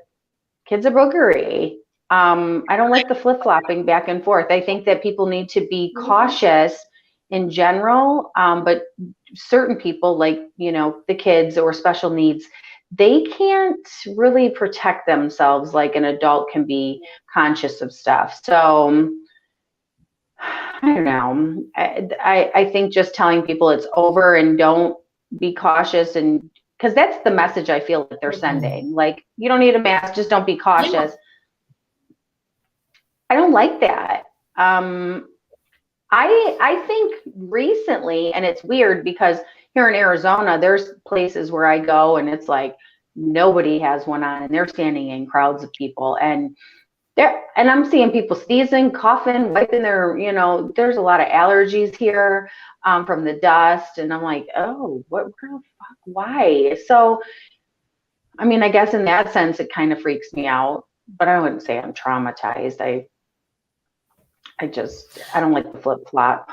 kids are boogery. I don't like the flip-flopping back and forth. I think that people need to be cautious in general, but certain people, like, you know, the kids or special needs, they can't really protect themselves like an adult can be conscious of stuff. So I don't know. I think just telling people it's over and don't be cautious, and because that's the message I feel that they're sending. Like, you don't need a mask, just don't be cautious. Yeah. I don't like that. I think recently, and it's weird because here in Arizona, there's places where I go and it's like nobody has one on and they're standing in crowds of people, and I'm seeing people sneezing, coughing, wiping their, you know, there's a lot of allergies here from the dust. And I'm like, oh, what the fuck? Why? So, I mean, I guess in that sense, it kind of freaks me out, but I wouldn't say I'm traumatized. I don't like the flip flop.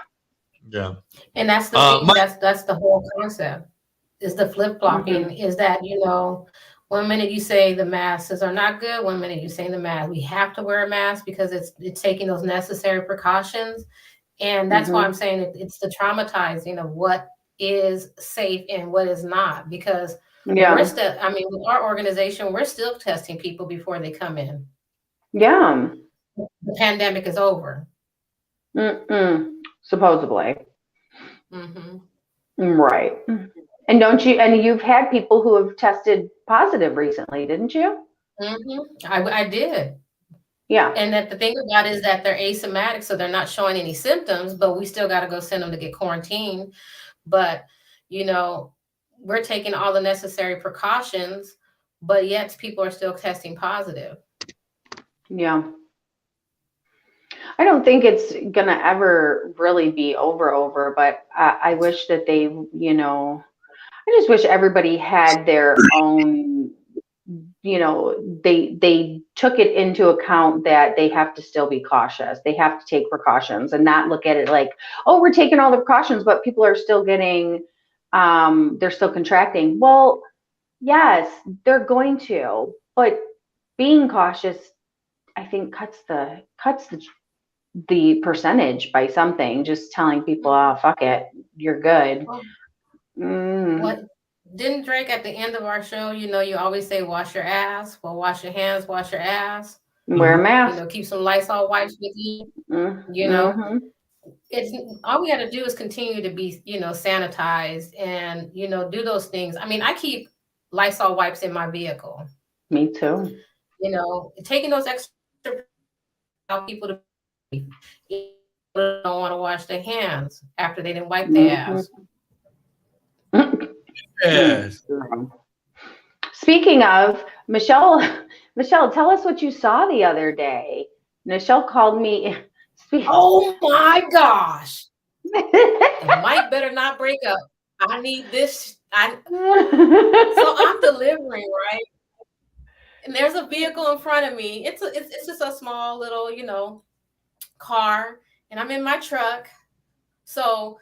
Yeah. And that's the thing, that's the whole concept, is the flip flopping, is that, you know, one minute you say the masks are not good, one minute you say the mask, we have to wear a mask because it's taking those necessary precautions. And that's why I'm saying it's the traumatizing of what is safe and what is not, because we're still, I mean, with our organization, we're still testing people before they come in. Yeah. The pandemic is over. Supposedly. Right. And you've had people who have tested positive recently, didn't you? I did. Yeah. And that the thing about it is that they're asymptomatic, so they're not showing any symptoms, but we still got to go send them to get quarantined. But, you know, we're taking all the necessary precautions, but yet people are still testing positive. Yeah. I don't think it's gonna ever really be over, but I wish that they, you know, I just wish everybody had their own, you know, they took it into account that they have to still be cautious. They have to take precautions and not look at it like, oh, we're taking all the precautions, but people are still getting, they're still contracting. Well, yes, they're going to, but being cautious, I think cuts the percentage by something. Just telling people, oh, fuck it, you're good. What didn't Drake at the end of our show, you know, you always say wash your ass, well, wash your hands, wash your ass, wear a mask, you know, keep some Lysol wipes with you. You know, it's all we got to do is continue to be, you know, sanitized and, you know, do those things. I mean, I keep Lysol wipes in my vehicle. Me too. You know, taking those extra people to don't want to wash their hands after they didn't wipe their ass. Yes. Speaking of, Michelle, tell us what you saw the other day. Michelle called me. Oh my gosh. The mic better not break up. I need this. So I'm delivering, right? And there's a vehicle in front of me. It's just a small little, you know, car. And I'm in my truck. So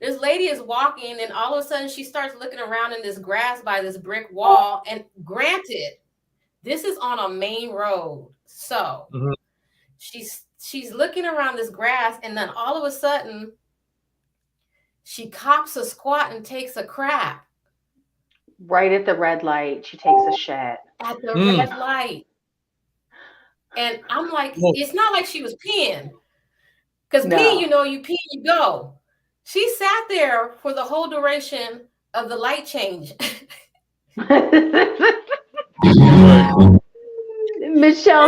this lady is walking, and all of a sudden she starts looking around in this grass by this brick wall. And granted, this is on a main road. So she's looking around this grass, and then all of a sudden she cops a squat and takes a crap. Right at the red light, she takes a shit. At the red light. And I'm like, it's not like she was peeing. Because pee, you know, you pee, you go. She sat there for the whole duration of the light change. Michelle's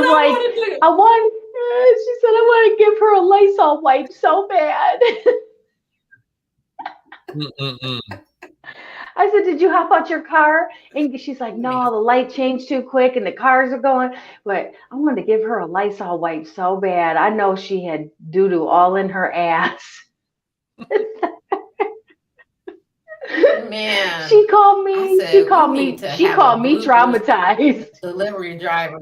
like, she said, I want to give her a Lysol wipe so bad. I said, did you hop out your car? And she's like, no, the light changed too quick and the cars are going. But I wanted to give her a Lysol wipe so bad. I know she had doo-doo all in her ass. Man. She called me traumatized. Delivery driver.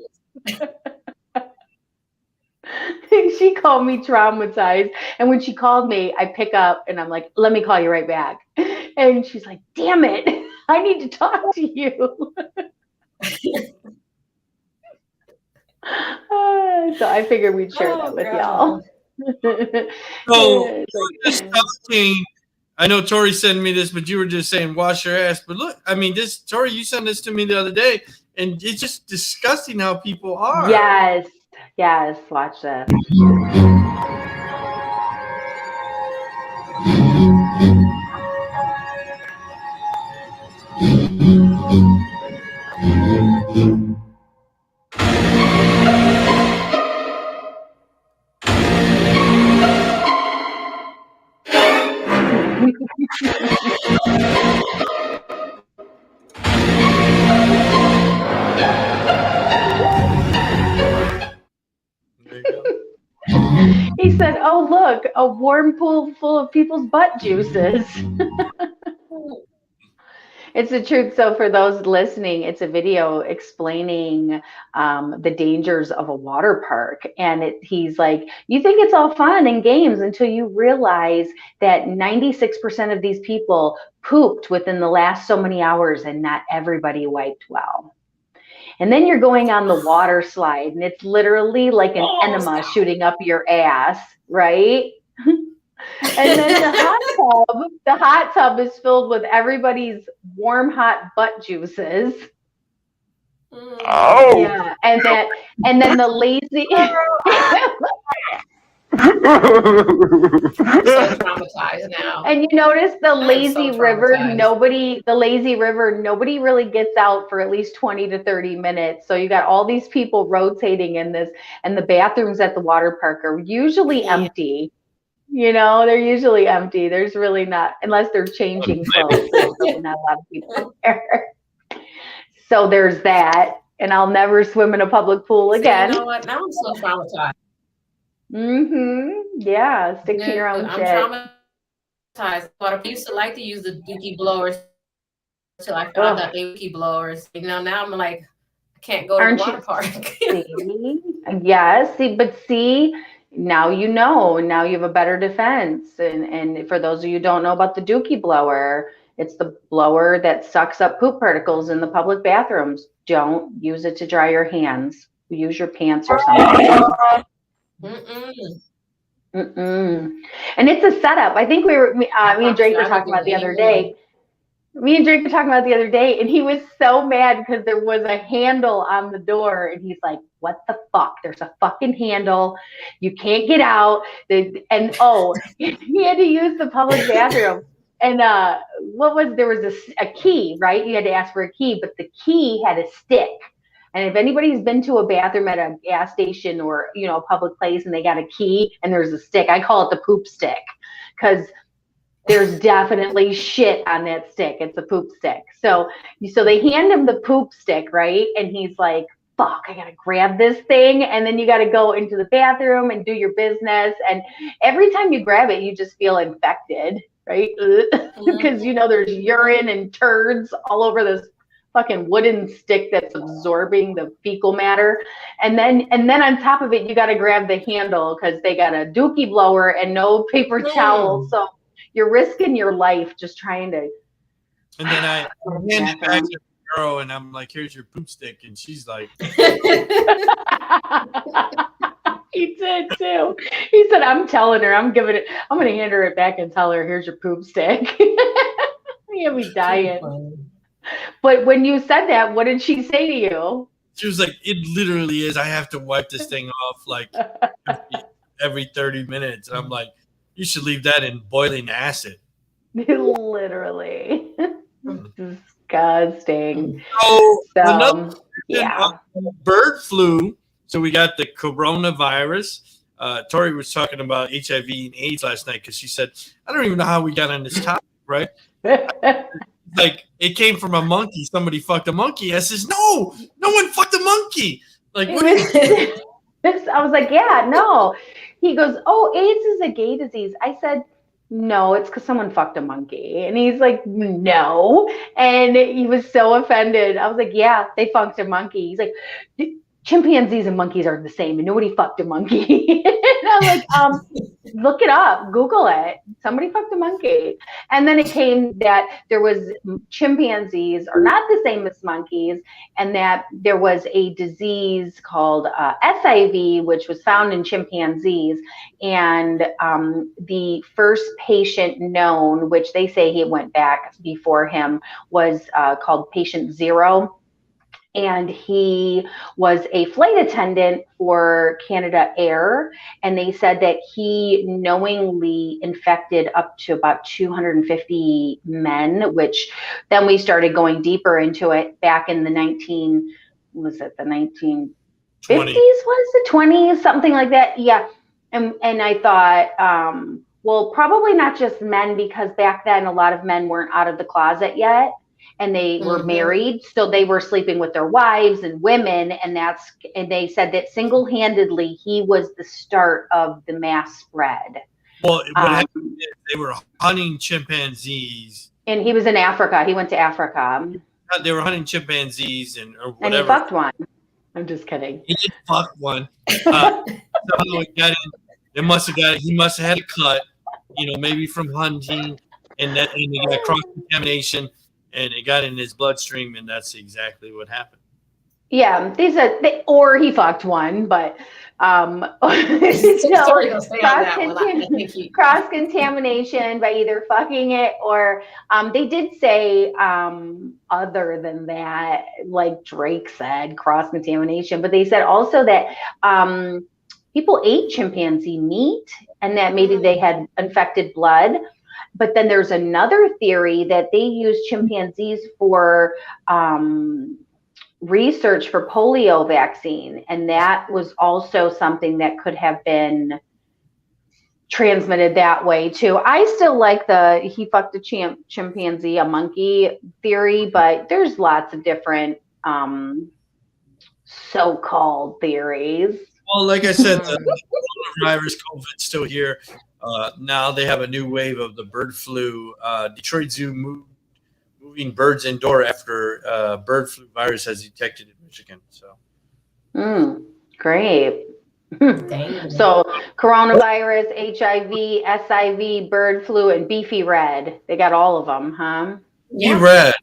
She called me traumatized. And when she called me, I pick up and I'm like, let me call you right back. And she's like, damn it, I need to talk to you. So I figured we'd share that with y'all. So just talking, I know Tori sent me this, but you were just saying wash your ass. But look, I mean, this Tori, you sent this to me the other day, and it's just disgusting how people are. Yes, watch this. He said, oh, look, a warm pool full of people's butt juices. It's the truth. So for those listening, it's a video explaining the dangers of a water park. And he's like, you think it's all fun and games until you realize that 96% of these people pooped within the last so many hours and not everybody wiped well. And then you're going on the water slide and it's literally like an enema shooting up your ass, right? And then the hot tub is filled with everybody's warm, hot butt juices. Oh. Yeah. And then the lazy I'm so traumatized now. And you notice the lazy river, traumatized. nobody really gets out for at least 20 to 30 minutes. So you got all these people rotating in this, and the bathrooms at the water park are usually empty. You know, they're usually empty. There's really not, unless they're changing clothes, there's really not a lot of people there. So there's that. And I'll never swim in a public pool again. You know what? Now I'm so traumatized. Yeah, stick to your own shit. I'm traumatized. But I used to like to use the dookie blowers until I found out they were dookie blowers. You know, now I'm like, I can't go to the water park. Yes, see, now you know. Now you have a better defense. And for those of you who don't know about the dookie blower, it's the blower that sucks up poop particles in the public bathrooms. Don't use it to dry your hands. Use your pants or something. And it's a setup. I think me and Drake were talking about the other day. And he was so mad because there was a handle on the door, and he's like, "What the fuck? There's a fucking handle. You can't get out." He had to use the public bathroom. And there was a key, right? You had to ask for a key, but the key had a stick. And if anybody's been to a bathroom at a gas station or, you know, a public place and they got a key and there's a stick, I call it the poop stick, because there's definitely shit on that stick. It's a poop stick. So they hand him the poop stick, right? And he's like, fuck, I got to grab this thing. And then you got to go into the bathroom and do your business. And every time you grab it, you just feel infected, right? Because, you know, there's urine and turds all over this fucking wooden stick that's absorbing the fecal matter. And then on top of it, you got to grab the handle because they got a dookie blower and no paper towel. So you're risking your life just trying to. And then I hand it back to the girl, and I'm like, "Here's your poop stick," and she's like, He did too. He said, "I'm telling her, I'm going to hand her it back and tell her, here's your poop stick." Yeah, we dying. But when you said that, what did she say to you? She was like, "It literally is. I have to wipe this thing off like every 30 minutes." And I'm like, "You should leave that in boiling acid." Literally. Disgusting. So So, yeah. Bird flu. So we got the coronavirus. Tori was talking about HIV and AIDS last night because she said, "I don't even know how we got on this topic, right?" Like, it came from a monkey. Somebody fucked a monkey. I says, no one fucked a monkey. Like, what I was like, yeah, no. He goes, "Oh, AIDS is a gay disease." I said, "No, it's because someone fucked a monkey." And he's like, "No." And he was so offended. I was like, "Yeah, they fucked a monkey." He's like, "Chimpanzees and monkeys are the same, and nobody fucked a monkey." And I'm like, look it up, Google it. Somebody fucked a monkey. And then it came that there was chimpanzees are not the same as monkeys, and that there was a disease called SIV, which was found in chimpanzees. And the first patient known, which they say he went back before him, was called Patient Zero. And he was a flight attendant for Canada Air. And they said that he knowingly infected up to about 250 men, which then we started going deeper into it back in the 1950s, was it 20s, something like that. Yeah. And I thought, well, probably not just men, because back then a lot of men weren't out of the closet yet. And they were married, so they were sleeping with their wives and women, and they said that single-handedly he was the start of the mass spread. Well, what happened is they were hunting chimpanzees, and he was in Africa. He went to Africa. They were hunting chimpanzees or whatever. And he fucked one. I'm just kidding. He did fuck one. So he must have had a cut, maybe from hunting, and he got cross-contamination. And it got in his bloodstream, and that's exactly what happened. Yeah, or he fucked one, but cross-contamination by either fucking it or they did say other than that, like Drake said, cross-contamination, but they said also that people ate chimpanzee meat and that maybe they had infected blood. But then there's another theory that they use chimpanzees for research for polio vaccine. And that was also something that could have been transmitted that way too. I still like he fucked a chimpanzee, a monkey theory, but there's lots of different so-called theories. Well, like I said, the coronavirus, COVID's still here. Now they have a new wave of the bird flu. Detroit Zoo moving birds indoor after bird flu virus has detected in Michigan. So, great. So coronavirus, HIV, SIV, bird flu, and beefy red. They got all of them, huh? Yeah. Beefy red.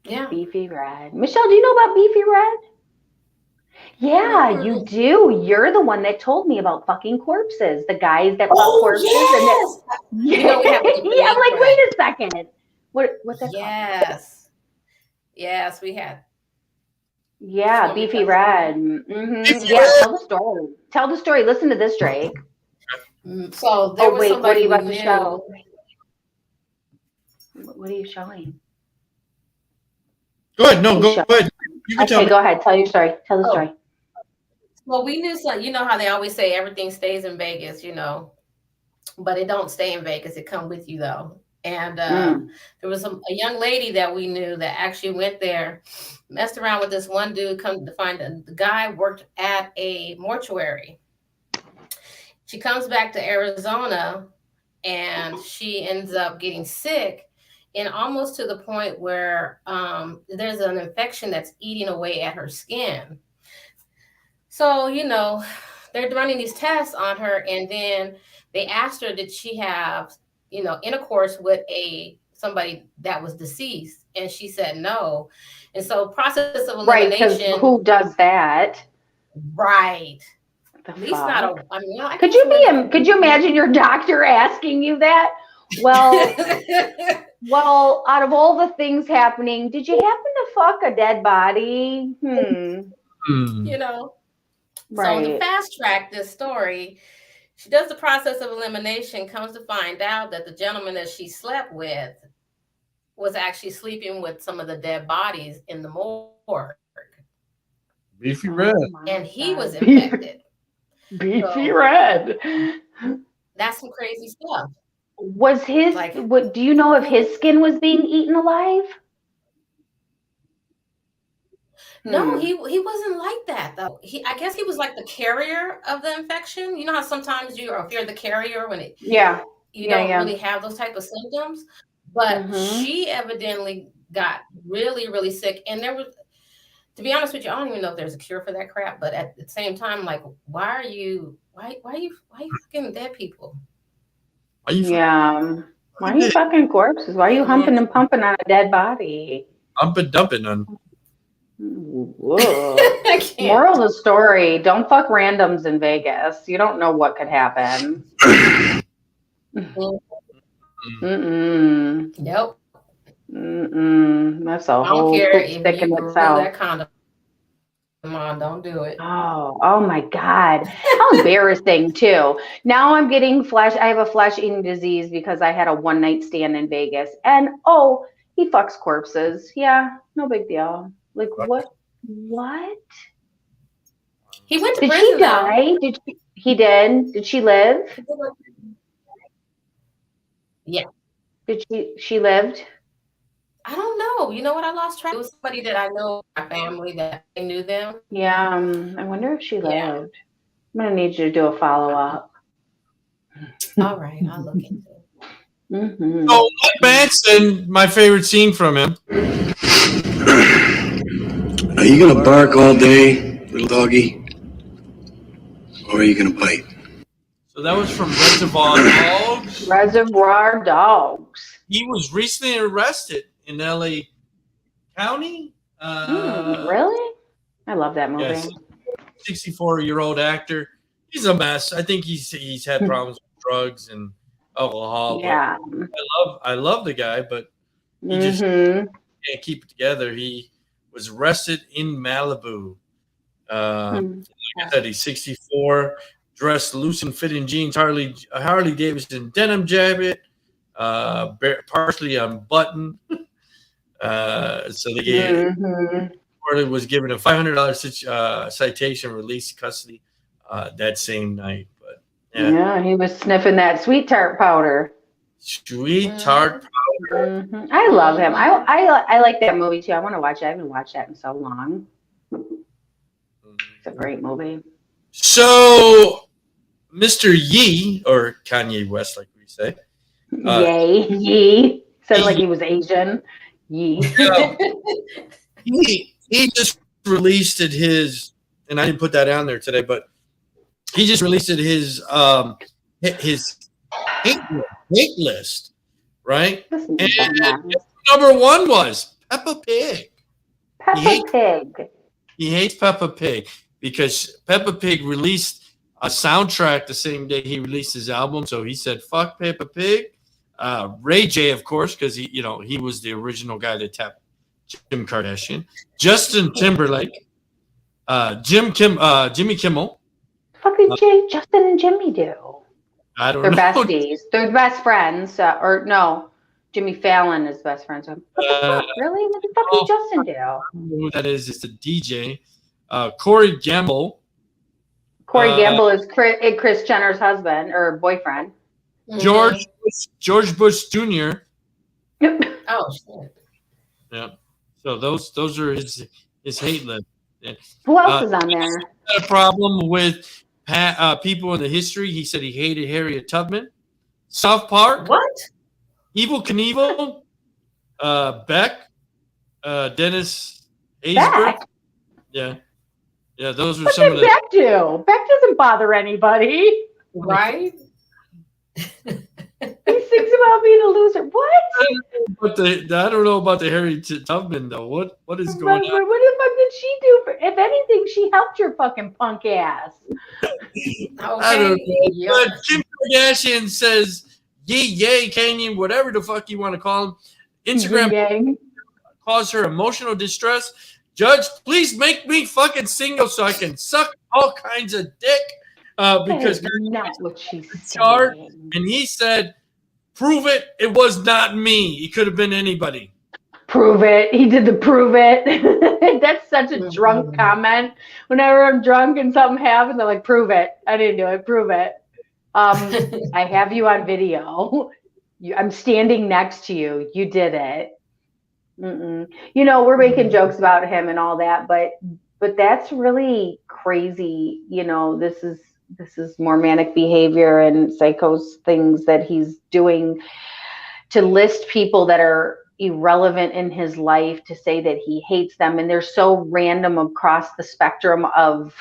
Yeah. Beefy red. Michelle, do you know about beefy red? Yeah, you do. You're the one that told me about fucking corpses. The guys that fuck corpses. Yes. And yeah, I'm like, wait a second. What's that called? Yes, we had. Yeah, beefy red. Beefy yeah, red. Tell the story. Listen to this, Drake. So there was somebody what are you about to knew. show? What are you showing? Go ahead. No, go ahead. You can tell me. Go ahead. Tell your story. Tell the story. Well, we knew some, how they always say everything stays in Vegas, but it don't stay in Vegas. It come with you though. And there was a young lady that we knew that actually went there, messed around with this one dude, come to find the guy worked at a mortuary. She comes back to Arizona and she ends up getting sick. and almost to the point where there's an infection that's eating away at her skin. So, you know, they're running these tests on her, and then they asked her, did she have, you know, intercourse with somebody that was deceased? And she said no. And so process of elimination. Right, because who does that? Right. At least not a, I mean, I could you imagine your doctor asking you that? Well, well, out of all the things happening, did you happen to fuck a dead body? You know. Right. So to fast track this story, she does the process of elimination, comes to find out that the gentleman that she slept with was actually sleeping with some of the dead bodies in the morgue. Beefy red. And he was infected. Beefy red. That's some crazy stuff. Was his, what, do you know if his skin was being eaten alive? No, he wasn't like that though. I guess he was like the carrier of the infection. You know how sometimes if you're the carrier when you don't really have those type of symptoms. But she evidently got really, really sick. And there was, to be honest with you, I don't even know if there's a cure for that crap. But at the same time, like, why are you fucking dead people? Why are you fucking corpses? Why are you humping and pumping on a dead body? Humping, dumping on. Moral of the story: don't fuck randoms in Vegas. You don't know what could happen. Nope. That's a whole stick in itself. That condom on, don't do it. Oh my God. How embarrassing too. Now I'm getting I have a flesh-eating disease because I had a one-night stand in Vegas. And he fucks corpses. Yeah, no big deal. Like what? He went to prison. Did she die? He did. Did she live? Yeah. Did she lived? I don't know. You know what? I lost track. It was somebody that I know, my family, that I knew them. Yeah. I wonder if she lived. I'm gonna need you to do a follow-up. All right, I'll look into it. So Mike Madsen, my favorite scene from him. Are you gonna bark all day, little doggy? Or are you gonna bite? So that was from Reservoir Dogs. Reservoir Dogs. He was recently arrested in LA County. Really? I love that movie. Yes, 64-year-old actor. He's a mess. I think he's had problems with drugs and alcohol. Yeah. I love the guy, but he just can't keep it together. He was arrested in Malibu. Like I said, he's 64, dressed loose and fitting jeans, Harley Davidson denim jacket, partially unbuttoned. So they gave was given a $500 citation, released custody that same night. But yeah, he was sniffing that sweet tart powder. Sweet tart powder. I love him. I like that movie too. I want to watch it. I haven't watched that in so long. It's a great movie. So, Mr. Yee, or Kanye West, like we say. Yee. Sounded like he was Asian. Yee. He just released his, and I didn't put that on there today, but he just released his hate list, right? And number one was Peppa Pig. He hates Peppa Pig because Peppa Pig released a soundtrack the same day he released his album. So he said, "Fuck Peppa Pig." Ray J, of course, because he was the original guy that tapped Kim Kardashian. Justin Timberlake, Jimmy Kimmel. What did Justin and Jimmy do? I don't know. They're besties. They're best friends. Or no, Jimmy Fallon is best friends. What the fuck? Really? What the fuck did Justin do? I don't know who that is. It's a DJ. Corey Gamble. Corey Gamble is Kris Jenner's husband or boyfriend. George Bush Jr. Oh shit. Yeah. So those are his hate list. Who else is on there? Had a problem with people in the history. He said he hated Harriet Tubman. South Park. What? Evel Knievel. Beck, Dennis Haysbert. Beck? Yeah. Yeah, those were What some of did the. Beck do? Beck doesn't bother anybody. Right? He sings about being a loser. What? I don't know about the Harry Tubman though. What is going What on? the fuck did she do? If anything, she helped your fucking punk ass. I don't know. But Kim Kardashian says, yay, Kanye, whatever the fuck you want to call him. Instagram caused her emotional distress. Judge, please make me fucking single so I can suck all kinds of dick. Because that is not what she's saying. And he said, prove it. It was not me. It could have been anybody. Prove it. He did the prove it. That's such a drunk comment. Whenever I'm drunk and something happens, I'm like, prove it. I didn't do it. Prove it. I have you on video. I'm standing next to you. You did it. You know, we're making jokes about him and all that, but that's really crazy. You know, this is more manic behavior and psychos things that he's doing to list people that are irrelevant in his life, to say that he hates them, and they're so random across the spectrum of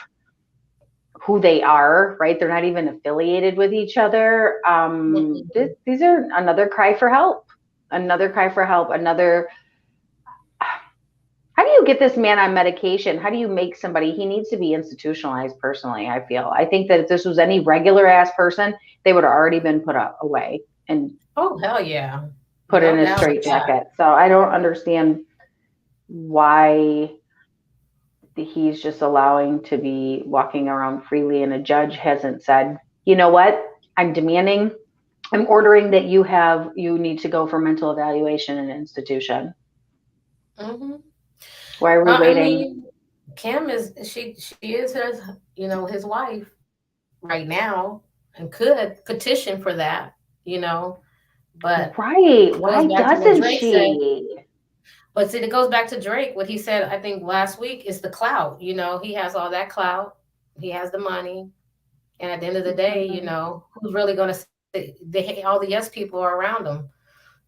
who they are, right? They're not even affiliated with each other. These are another cry for help. How do you get this man on medication? How do you make somebody? He needs to be institutionalized personally, I feel. I think that if this was any regular ass person, they would have already been put away and oh hell yeah, put in a straitjacket. So I don't understand why he's just allowing to be walking around freely, and a judge hasn't said, you know what, I'm ordering that you need to go for mental evaluation in an institution. Why are we waiting? I mean, Kim is she is his wife right now, and could petition for that, but right. Why doesn't she? But see, it goes back to Drake. What he said, I think last week, is the clout. He has all that clout. He has the money, and at the end of the day, who's really going to say? All the yes people are around him,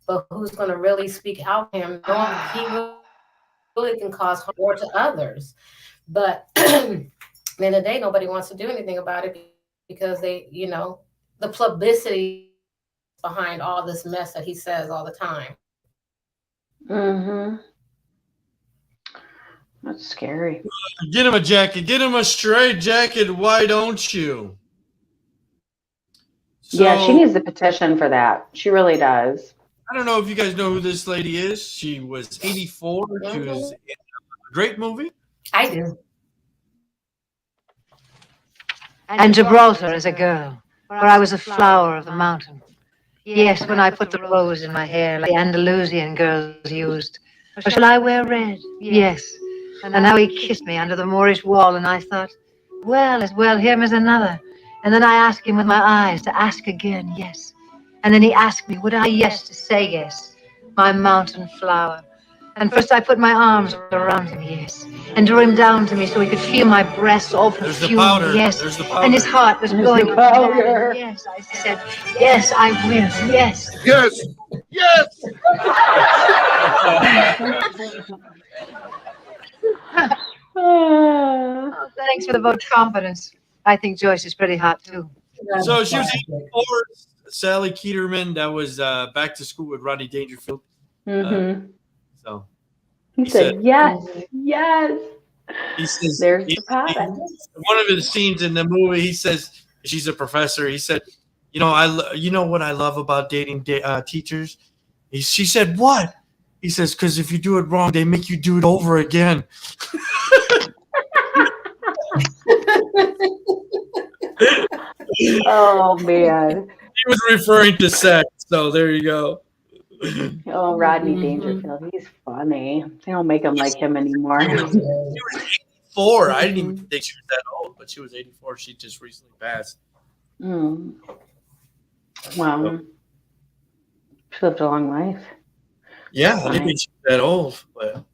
but who's going to really speak out for him? He really can cause harm to others. But at the end of the day, nobody wants to do anything about it because they, the publicity behind all this mess that he says all the time. That's scary. Get him a jacket. Get him a straight jacket. Why don't you? Yeah, she needs a petition for that. She really does. I don't know if you guys know who this lady is. She was 84. She was in a great movie. I do. And Gibraltar as a girl, where I was a flower of the mountain. Yes, when I put the rose in my hair like the Andalusian girls used. Or shall I wear red? Yes. And now he kissed me under the Moorish wall, and I thought, well, as well him as another. And then I asked him with my eyes to ask again, yes. And then he asked me, would I yes to say yes, my mountain flower. And first I put my arms around him, yes, and drew him down to me so he could feel my breasts all perfumed, yes. There's the powder. And his heart was going, yes. I said, yes, I will, yes. Yes, yes. Oh, thanks for the vote of confidence. I think Joyce is pretty hot too. So she was 84. Sally Keterman, that was Back to School with Rodney Dangerfield. So he said yes. He says, there's the powder. One of his scenes in the movie, he says, she's a professor. He said, you know what I love about dating teachers? She said, what? He says, because if you do it wrong, they make you do it over again. Oh man. He was referring to sex, so there you go. Oh, Rodney Dangerfield, he's funny. They don't make him like him anymore. She was 84. I didn't even think she was that old, but she was 84. She just recently passed. Wow. She lived a long life. Yeah, I didn't think she was that old. But...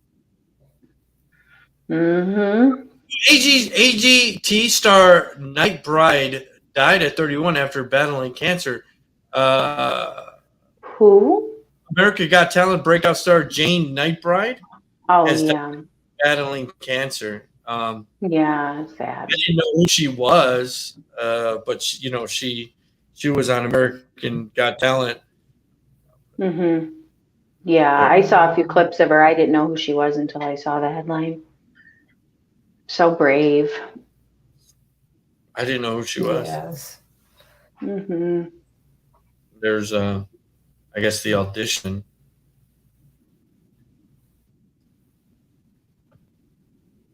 AGT star NIGHTBIRDE died at 31 after battling cancer. Who? America Got Talent breakout star Jane Nightbride Oh is yeah, battling cancer. yeah, sad. I didn't know who she was, but she was on American Got Talent. Mm-hmm. Yeah, I saw a few clips of her. I didn't know who she was until I saw the headline. So brave. I didn't know who she was. Yes. Mm-hmm. There's I guess the audition.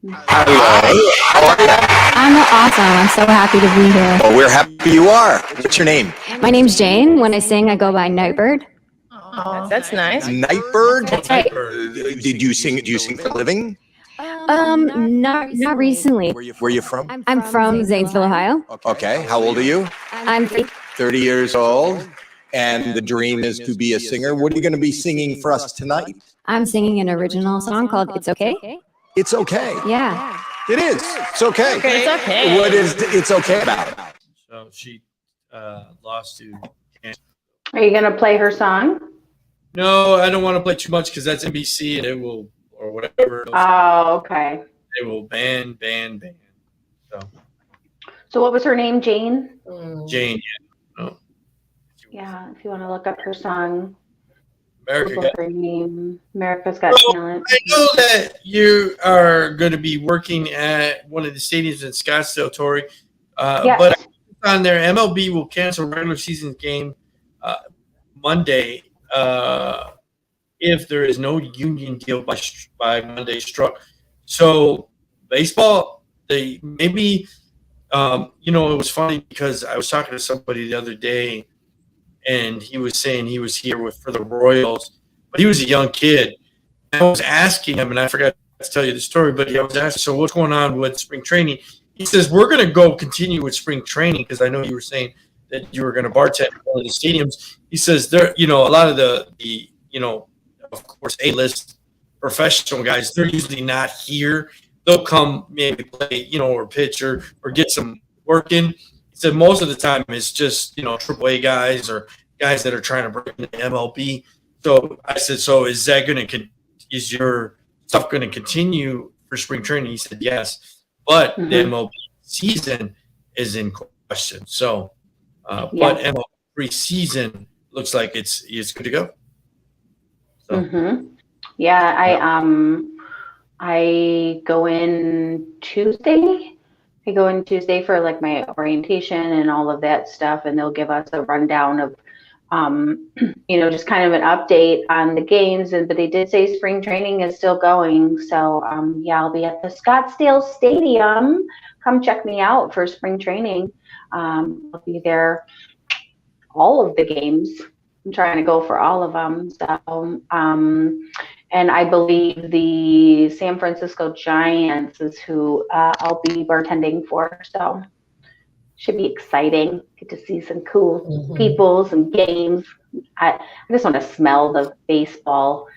Hello. How are you? I'm awesome. I'm so happy to be here. Well, we're happy you are. What's your name? My name's Jane. When I sing, I go by Nightbirde. Oh, that's nice. Nightbirde? That's right. Do you sing for a living? Not recently. Where are you from? I'm from Zanesville, Ohio. Okay. How old are you? I'm 30 years old. And the dream is to be a singer. What are you going to be singing for us tonight? I'm singing an original song called "It's Okay." It's okay. Yeah. It is. It's okay. It's okay. What is it's okay about it? So she lost to cancer. Are you gonna play her song? No, I don't want to play too much because that's NBC and it will, or whatever. Oh, okay. They will ban. So what was her name? Jane? Jane, yeah. No. Yeah, if you want to look up her song. America Google Got her name. America's Got Talent. I know that you are going to be working at one of the stadiums in Scottsdale, Tori. Yes. But on there, MLB will cancel regular season game Monday if there is no union deal by Monday struck. So baseball, they maybe it was funny because I was talking to somebody the other day, and he was saying he was here for the Royals, but he was a young kid. I was asking him, and I forgot to tell you the story, but I was asking, so what's going on with spring training? He says, we're going to continue with spring training because I know you were saying that you were going to bartend at one of the stadiums. He says, there, a lot of the of course, A-list professional guys, they're usually not here. They'll come maybe play, or pitch or get some work in. He said most of the time it's just, AAA guys or guys that are trying to break into MLB. So I said, so is your stuff going to continue for spring training? He said, yes, but the MLB season is in question. So, but MLB preseason looks like it's good to go. So. Yeah, I go in Tuesday. I go in Tuesday for like my orientation and all of that stuff, and they'll give us a rundown of, just kind of an update on the games. But they did say spring training is still going. So I'll be at the Scottsdale Stadium. Come check me out for spring training. I'll be there all of the games. I'm trying to go for all of them. So and I believe the San Francisco Giants is who I'll be bartending for. So should be exciting. Get to see some cool people, some games. I just want to smell the baseball,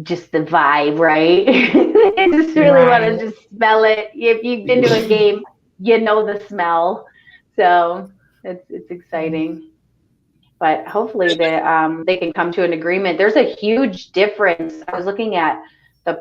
just the vibe, right? I just really want to just smell it. If you've been to a game, you know the smell. So it's exciting. But hopefully they can come to an agreement. There's a huge difference. I was looking at the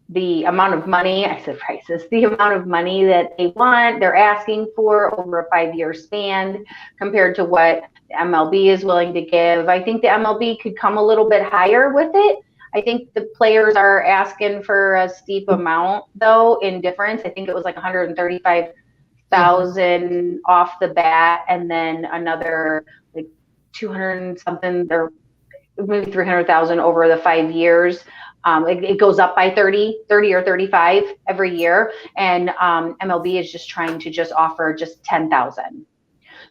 the amount of money. I said prices. The amount of money that they're asking for over a 5-year span compared to what the MLB is willing to give. I think the MLB could come a little bit higher with it. I think the players are asking for a steep amount, though, in difference. I think it was like $135,000 off the bat, and then another like 200 something or maybe 300,000 over the 5 years. It goes up by 30 or 35 every year, and MLB is just trying to offer just 10,000.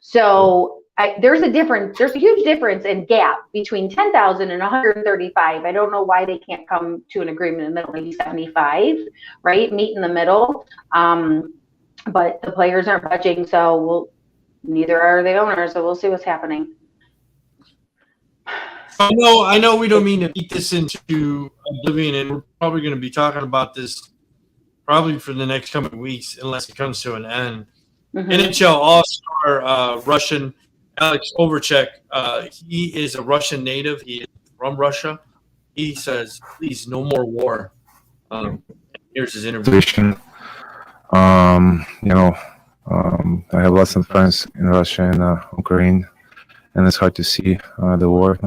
So there's a difference. There's a huge difference in gap between 10,000 and 135. I don't know why they can't come to an agreement in the middle, maybe 75, right? Meet in the middle. But the players aren't budging, so neither are the owners. So we'll see what's happening. I know we don't mean to beat this into oblivion, and we're probably going to be talking about this probably for the next coming weeks, unless it comes to an end. NHL All-Star Russian Alex Ovechkin, he is a Russian native. He is from Russia. He says, please, no more war. Here's his interview. I have lots of friends in Russia and Ukraine, and it's hard to see the war.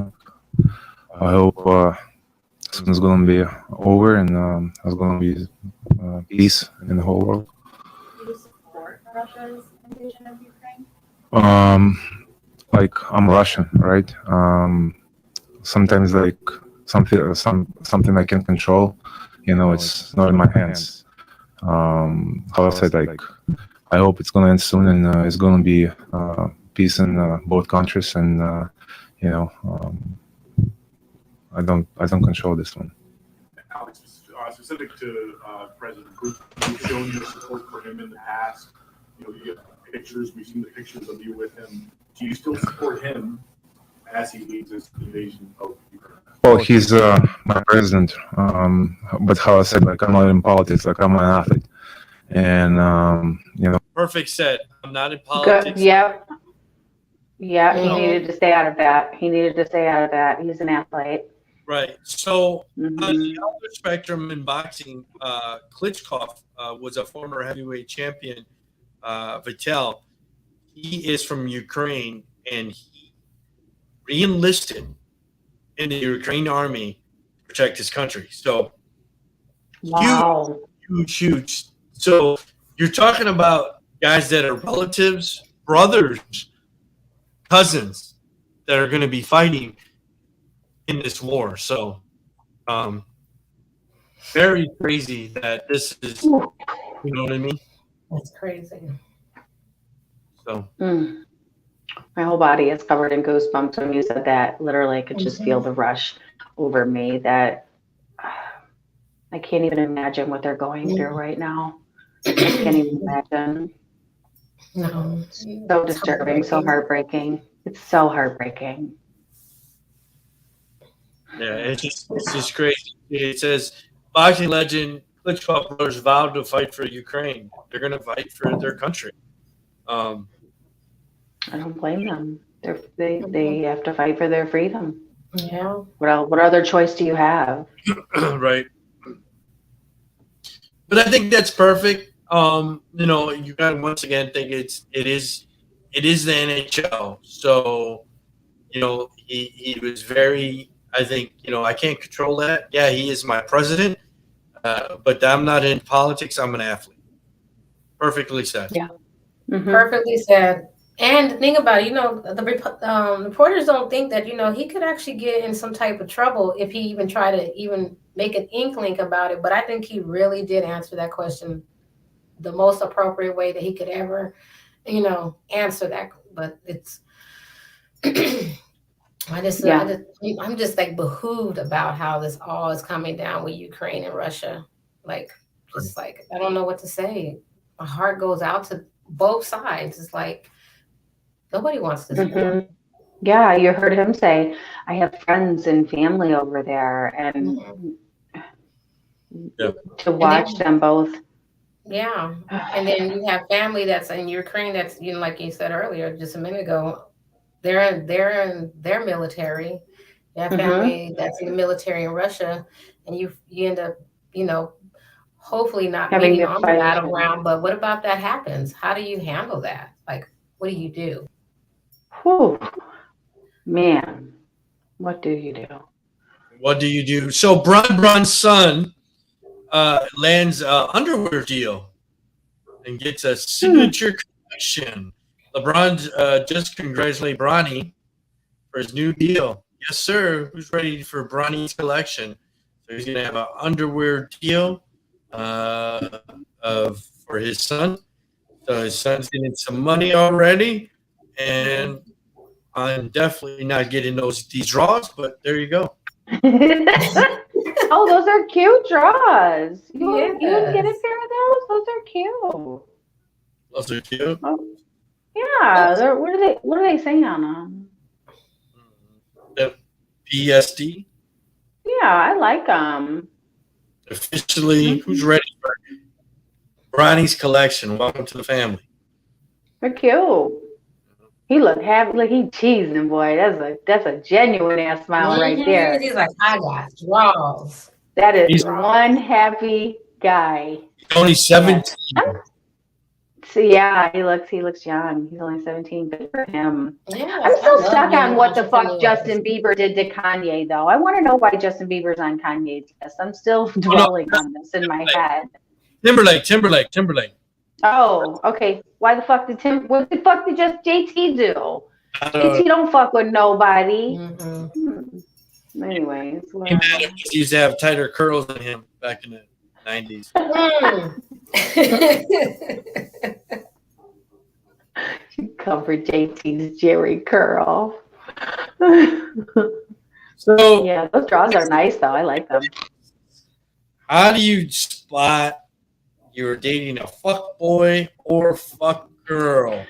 I hope soon it's going to be over and there's going to be peace in the whole world. Do you support Russia's invasion of Ukraine? Like I'm Russian, right? Sometimes like something I can control, it's not in my hands. How I said, like I hope it's gonna end soon and it's gonna be peace in both countries, and I don't control this one. Alex, specific to President Putin, you've shown your support for him in the past. You get pictures. We've seen the pictures of you with him. Do you still support him as he leads this invasion of Ukraine? Well, he's my president, but how I said, like I'm not in politics. Like I'm an athlete, and Perfect said. I'm not in politics. Good. Yep. Yeah, he needed to stay out of that. He's an athlete. Right. So on the other spectrum in boxing, Klitschko was a former heavyweight champion. Vitel, he is from Ukraine, and he re-enlisted in the Ukraine army to protect his country. So wow, huge. So you're talking about guys that are relatives, brothers, cousins that are going to be fighting in this war. So very crazy that this is, you know what I mean? That's crazy. So my whole body is covered in goosebumps when you said that. Literally, I could just feel the rush over me. That I can't even imagine what they're going through right now. I can't even imagine. No. So disturbing, so heartbreaking. It's so heartbreaking. yeah, it's just crazy. It says boxing legend Klitschko brothers vowed to fight for Ukraine. They're going to fight for their country. I don't blame them. They have to fight for their freedom. Yeah. What other choice do you have? Right. But I think that's perfect. You got to once again think it is the NHL. So, he was very, I think, I can't control that. Yeah, he is my president, but I'm not in politics. I'm an athlete. Perfectly said. Yeah. Perfectly said. And the thing about it, the reporters don't think that, he could actually get in some type of trouble if he even tried to even make an inkling about it. But I think he really did answer that question the most appropriate way that he could ever, answer that. But it's, I'm just like behooved about how this all is coming down with Ukraine and Russia. Like, just like, I don't know what to say. My heart goes out to both sides. It's like, nobody wants this war. Yeah, you heard him say, I have friends and family over there, and to watch them both. Yeah. And then you have family that's in Ukraine that's, like you said earlier, just a minute ago, they're in their military. You have family that's in the military in Russia, and you end up, hopefully not being on the battleground. But what about that happens? How do you handle that? Like, what do you do? Whew. Man, what do you do? What do you do? So Bron's son lands an underwear deal and gets a signature collection. LeBron just congratulated Bronny for his new deal. Yes, sir. Who's ready for Bronny's collection? So he's going to have an underwear deal for his son. So his son's getting some money already, and I'm definitely not getting these draws, but there you go. Oh, those are cute draws. You would get a pair of those? Those are cute. Those are cute? Oh, yeah. What are they saying on them? The PSD? Yeah, I like them. Officially, who's ready for Bronny's collection? Welcome to the family. They're cute. He looked happy, like he cheesing, boy. That's a genuine ass smile right there. He's like, I got draws. That is one happy guy. Only 17. So yeah, he looks young. He's only 17. Good for him. Yeah, I'm still I stuck love on what the fuck entrepreneurs. Justin Bieber did to Kanye, though. I want to know why Justin Bieber's on Kanye's list. I'm still dwelling on this in my head. Timberlake. Oh, okay. Why the fuck did what the fuck did just JT do? JT don't fuck with nobody. Anyways, He used to have tighter curls than him back in the 90s. Cover JT's Jerry curl. So yeah, those draws are nice though. I like them. How do you spot you're dating a fuck boy or fuck girl?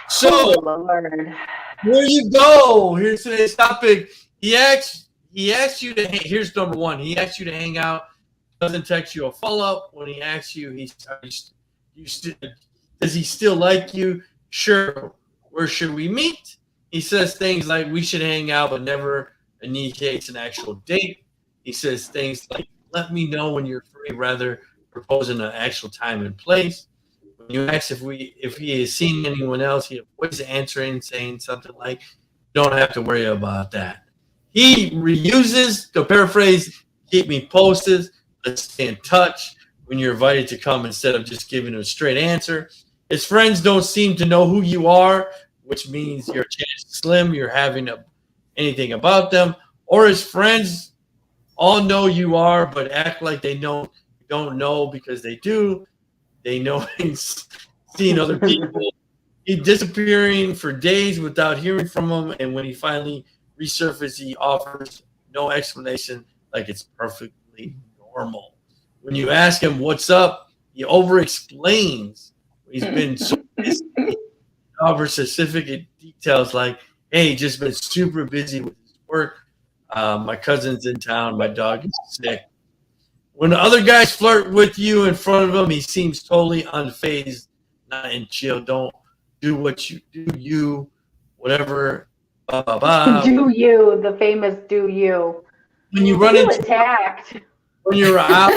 So Lord. Here you go. Here's today's topic. He asks you to here's number one. He asks you to hang out, doesn't text you a follow-up. When he asks you, does he still like you? Sure. Where should we meet? He says things like we should hang out, but never initiates an actual date. He says things like let me know when you're free, rather proposing an actual time and place. When you ask if he has seen anyone else, he avoids answering, saying something like, don't have to worry about that. He reuses, to paraphrase, keep me posted, let's stay in touch when you're invited to come instead of just giving a straight answer. His friends don't seem to know who you are, which means your chance is slim, you're having anything about them. Or his friends all know you are, but act like they don't know because they do. They know he's seen other people. He's disappearing for days without hearing from them, and when he finally resurfaces, he offers no explanation, like it's perfectly normal. When you ask him what's up, he over-explains. He's been so busy. He offers specific details like, hey, just been super busy with his work. My cousin's in town. My dog is sick. When the other guys flirt with you in front of him, he seems totally unfazed, not and chill. Don't do what you do, whatever. Blah, blah, blah. Do you, the famous do you. When you run into attacked. When you're out,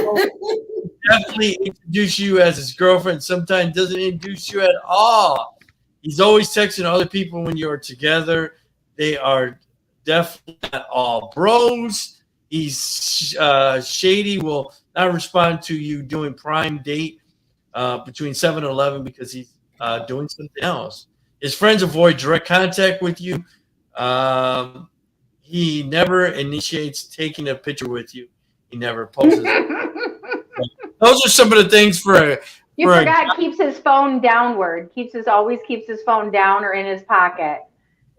definitely introduce you as his girlfriend. Sometimes doesn't introduce you at all. He's always texting other people when you're together. They are definitely not all bros. He's shady, will not respond to you doing prime date between 7 and 11 because he's doing something else. His friends avoid direct contact with you. He never initiates taking a picture with you. He never posts. Those are some of the things You forgot keeps his phone downward. Always keeps his phone down or in his pocket.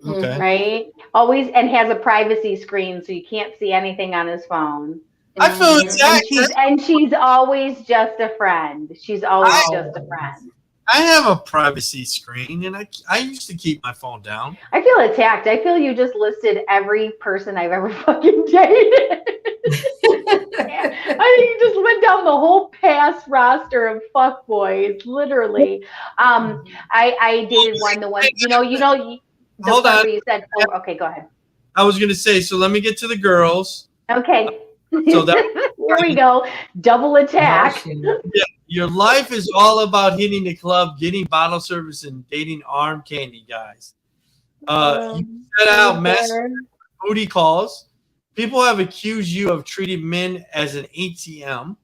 Okay. Right? Always, and has a privacy screen so you can't see anything on his phone. I feel exactly. And she's always just a friend. She's always just a friend. I have a privacy screen, and I used to keep my phone down. I feel attacked. I feel you just listed every person I've ever fucking dated. I think you just went down the whole past roster of fuckboys, literally. I dated the one, Hold on. You said, oh, okay, go ahead. I was gonna say, so let me get to the girls. Okay. So that here we go. Double attack. Yeah, your life is all about hitting the club, getting bottle service, and dating arm candy guys. You set out massive booty calls. People have accused you of treating men as an ATM.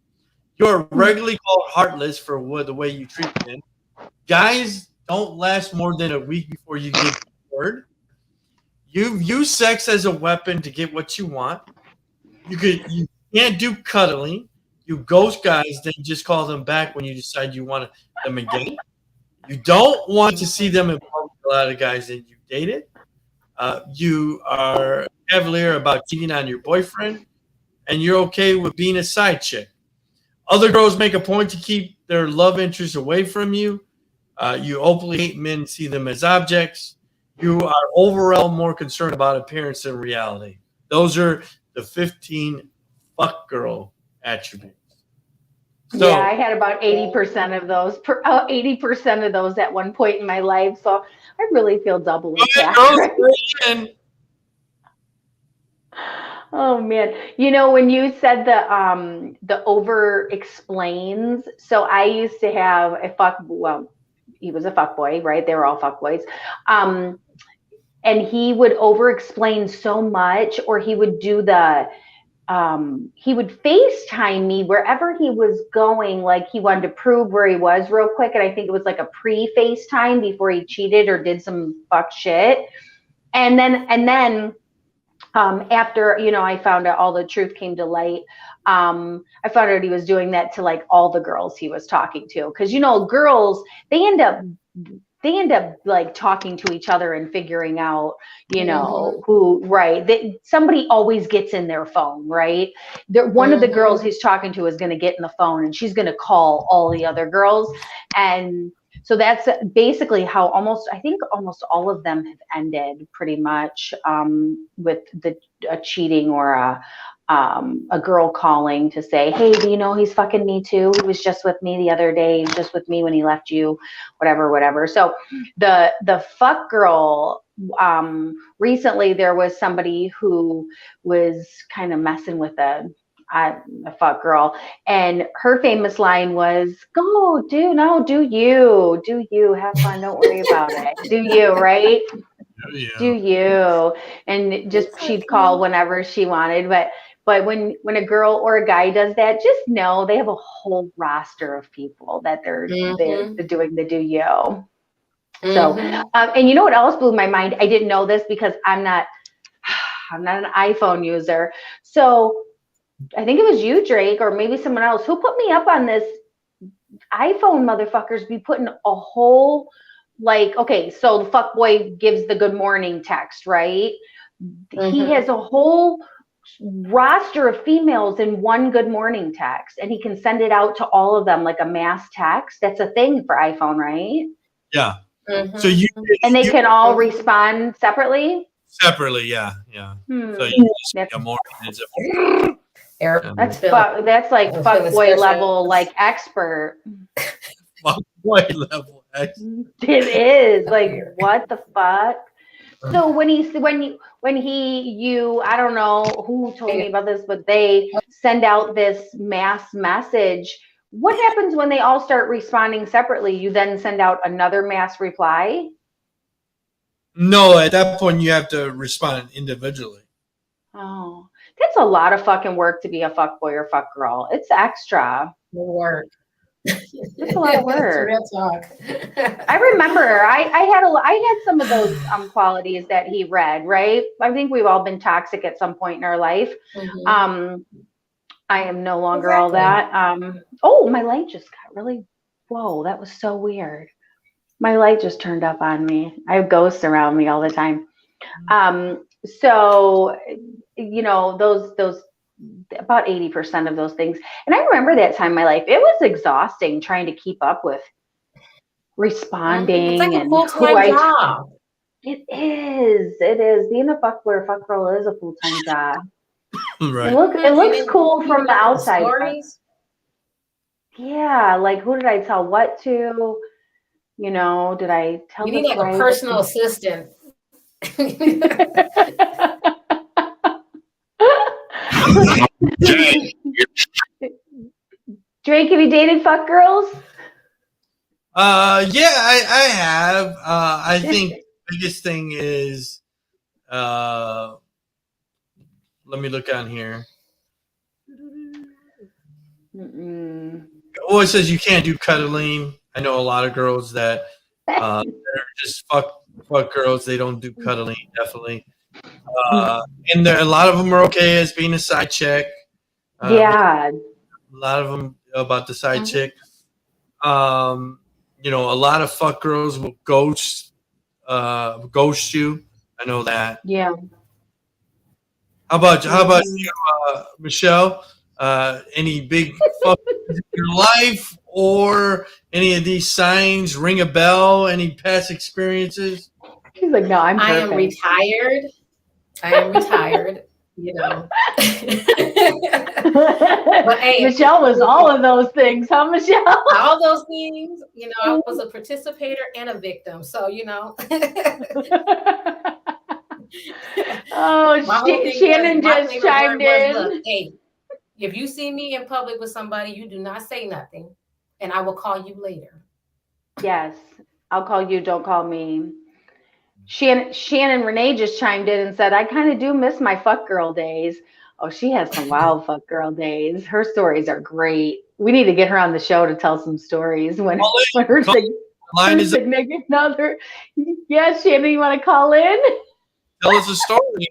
You're regularly called heartless for the way you treat men. Guys don't last more than a week before you get bored. You've used sex as a weapon to get what you want. You can't do cuddling. You ghost guys, then just call them back when you decide you want them again. You don't want to see them in public. A lot of guys that you dated. You are cavalier about cheating on your boyfriend, and you're okay with being a side chick. Other girls make a point to keep their love interest away from you. You openly hate men, see them as objects. You are overall more concerned about appearance than reality. Those are the 15 fuck girl attributes. So, yeah, I had about 80% of those. 80% of those at one point in my life. So I really feel doubly attacked. Oh man. You know, when you said the over explains, so I used to have he was a fuck boy, right? They were all fuck boys. And he would over explain so much, or he would do he would FaceTime me wherever he was going, like he wanted to prove where he was real quick. And I think it was like a pre-FaceTime before he cheated or did some fuck shit. And then after, you know, I found out all the truth came to light. I found out he was doing that to like all the girls he was talking to. Cause you know, girls, they end up like talking to each other and figuring out, you know, who, right. Somebody always gets in their phone, right? One of the girls he's talking to is going to get in the phone and she's going to call all the other girls. And so that's basically how I think almost all of them have ended pretty much with a cheating or a girl calling to say, hey, do you know he's fucking me too? He was just with me the other day. He was just with me when he left you, whatever. So the fuck girl, recently there was somebody who was kind of messing with a fuck girl, and her famous line was, do you have fun, don't worry about it, do you, right? Do you? And just she'd call whenever she wanted. But when a girl or a guy does that, just know they have a whole roster of people that they're doing the do you. So and you know what else blew my mind? I didn't know this because I'm not an iPhone user. So I think it was you, Drake, or maybe someone else who put me up on this. iPhone motherfuckers be putting a whole, like, okay, so the fuck boy gives the good morning text, right? He has a whole roster of females in one good morning text, and he can send it out to all of them like a mass text. That's a thing for iPhone, right? Yeah. So they can all respond separately? Separately, yeah. So you just get a morning. That's like fuck boy level, like expert. Fuck boy level expert. It is like, what the fuck? So when I don't know who told me about this, but they send out this mass message. What happens when they all start responding separately? You then send out another mass reply? No, at that point you have to respond individually. Oh, that's a lot of fucking work to be a fuck boy or fuck girl. It's extra work. It's a lot of work. Real talk. I remember I had some of those qualities that he read, right? I think we've all been toxic at some point in our life. I am no longer all that. Oh, my light just got really, whoa, that was so weird. My light just turned up on me. I have ghosts around me all the time. So, you know, those about 80% of those things. And I remember that time in my life, it was exhausting trying to keep up with responding. It's like a and full-time job. It is. Being a fuck boy or fuck girl is a full-time job. Right. It looks cool from the outside. Yeah, like who did I tell what to? You know, did I tell you need like a personal assistant? Drake, have you dated fuck girls? Yeah, I have. I think the biggest thing is let me look on here. Oh, it says you can't do cuddling. I know a lot of girls that are just fuck girls. They don't do cuddling, definitely. And a lot of them are okay as being a side chick. Yeah. A lot of them about the side chick. You know, a lot of fuck girls will ghost you. I know that. Yeah. How about you, Michelle? Any big fuck in your life or any of these signs ring a bell? Any past experiences? She's like, no, I'm perfect. I am retired. you know. But hey, Michelle was all of those things, huh, Michelle? all those things, you know, I was a participator and a victim. So, you know. Oh, My whole thing Shannon was, my just favorite chimed word was, in. look, hey, if you see me in public with somebody, you do not say nothing, and I will call you later. Yes, I'll call you, don't call me. Shannon Renee just chimed in and said, I kind of do miss my fuck girl days. Oh, she has some wild fuck girl days. Her stories are great. We need to get her on the show to tell some stories when her significant other. Yes, Shannon, you want to call in? Tell us a story.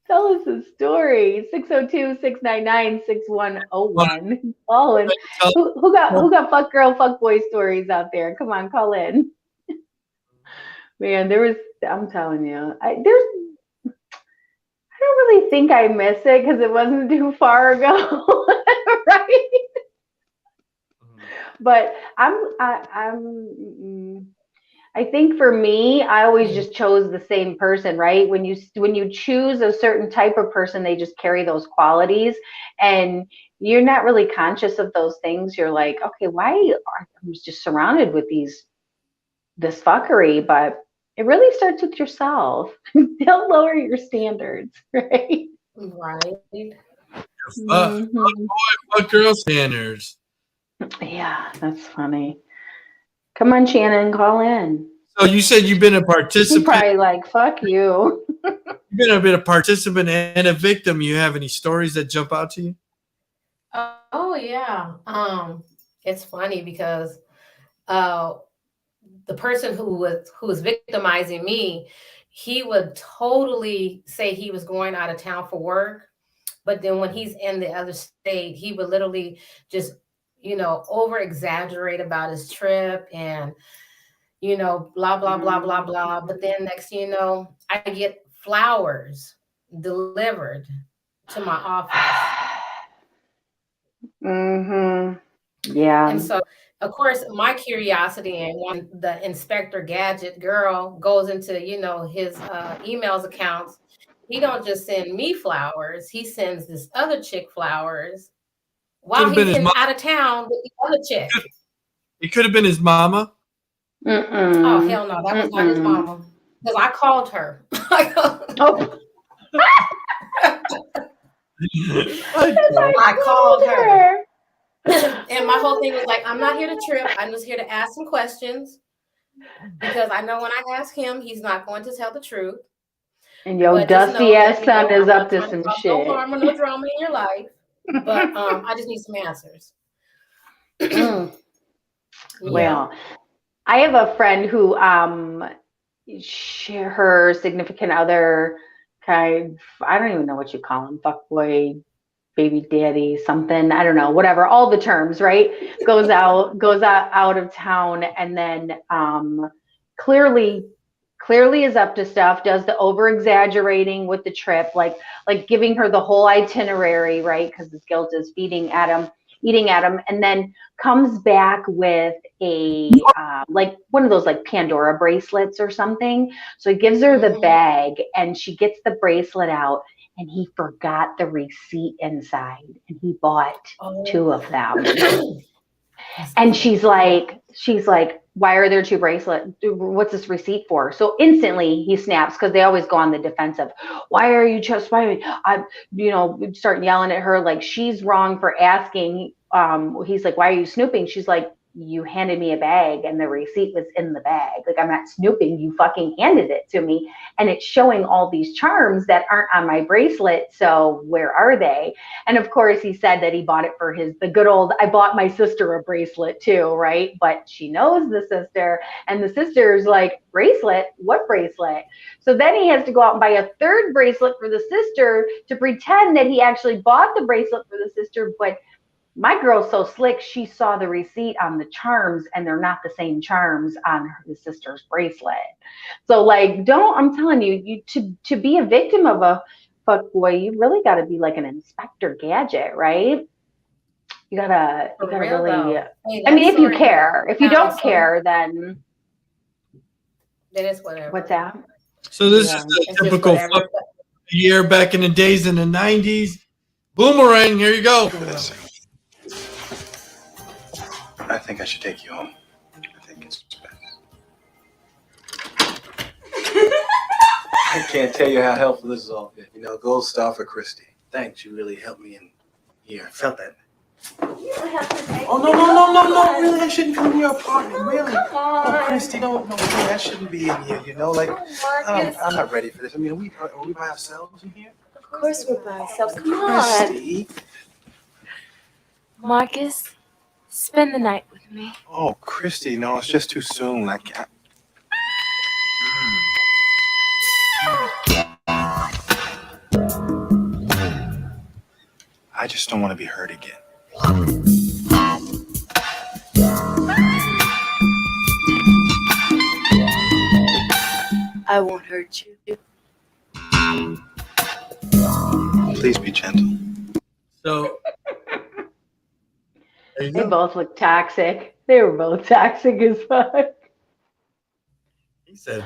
Tell us a story. 602-699-6101. Call in. Who got fuck girl, fuck boy stories out there? Come on, call in. Man, I'm telling you, I don't really think I miss it because it wasn't too far ago, right? But I think for me, I always just chose the same person, right? When you choose a certain type of person, they just carry those qualities, and you're not really conscious of those things. You're like, okay, why I'm just surrounded with this fuckery, but it really starts with yourself. Don't lower your standards, right? Right. Fuck girl standards. Yeah, that's funny. Come on, Shannon, call in. So you said you've been a participant. You're probably like, fuck you. You've been a participant and a victim. You have any stories that jump out to you? Oh yeah. It's funny because the person who was victimizing me, he would totally say he was going out of town for work, but then when he's in the other state, he would literally just, you know, over exaggerate about his trip and, you know, blah blah blah blah blah. But then next thing you know, I get flowers delivered to my office. Yeah. And so, of course, my curiosity, and when the Inspector Gadget girl goes into, you know, his emails accounts, he don't just send me flowers. He sends this other chick flowers while he's out of town with the other chick. It could have been his mama. Oh, hell no. That was not his mama. Because I called her. I called her. And my whole thing was like, I'm not here to trip. I'm just here to ask some questions because I know when I ask him, he's not going to tell the truth. And your dusty ass son is up to some shit. No harm or no drama in your life, but I just need some answers. Well, I have a friend who her significant other I don't even know what you call him, fuckboy, baby daddy, something, I don't know, whatever, all the terms, right? Goes out of town, and then clearly is up to stuff, does the over exaggerating with the trip, like giving her the whole itinerary, right? Because his guilt is eating at him, and then comes back with a like one of those like Pandora bracelets or something. So he gives her the bag, and she gets the bracelet out, and he forgot the receipt inside, and he bought 2 of them. And she's like, why are there 2 bracelets? What's this receipt for? So instantly he snaps, because they always go on the defensive. Why are you just, start yelling at her like she's wrong for asking. He's like, why are you snooping? She's like, you handed me a bag and the receipt was in the bag. Like, I'm not snooping. You fucking handed it to me. And it's showing all these charms that aren't on my bracelet. So where are they? And of course he said that he bought it for the good old, I bought my sister a bracelet too, right? But she knows the sister, and the sister's like, bracelet? What bracelet? So then he has to go out and buy a 3rd bracelet for the sister to pretend that he actually bought the bracelet for the sister. But my girl's so slick, she saw the receipt on the charms, and they're not the same charms on her sister's bracelet. So like, I'm telling you, to be a victim of a fuck boy, you really got to be like an Inspector Gadget, right? You gotta really. Hey, I mean, if you care. If you don't care, then it is whatever. What's that? So this is the typical fuck year back in the days in the 90s. Boomerang, here you go. I think I should take you home. I think it's best. I can't tell you how helpful this has all been. You know, gold star for Christy. Thanks, you really helped me in here. I felt that. Oh, no, really, I shouldn't come to your apartment, really. Come on. Oh, Christy, no, really, I shouldn't be in here, you know, like, I'm not ready for this. I mean, are we by ourselves in here? Of course we're by ourselves. Come on. Christy. Marcus, spend the night with me. Oh, Christy, no, it's just too soon. Like, I just don't want to be hurt again. I won't hurt you. Please be gentle. So They both look toxic. They were both toxic as fuck. he said,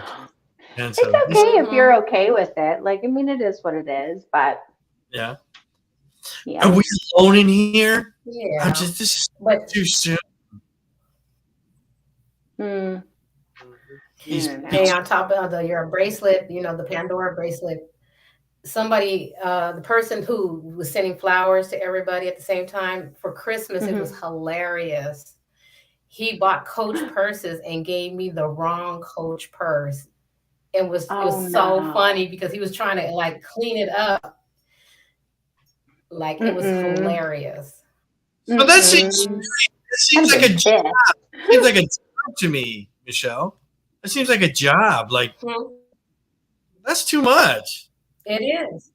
It's okay if you're okay with it. Like, I mean, it is what it is, but yeah. yeah. Are we alone in here? Yeah. I'm just, this is too soon. Hey, on top of your bracelet, you know, the Pandora bracelet, somebody, the person who was sending flowers to everybody at the same time for Christmas, it was hilarious. He bought Coach purses and gave me the wrong Coach purse. It was so funny because he was trying to like clean it up. Like it was hilarious. So that seems like a job. Seems like a job to me, Michelle. It seems like a job. Like that's too much. It is.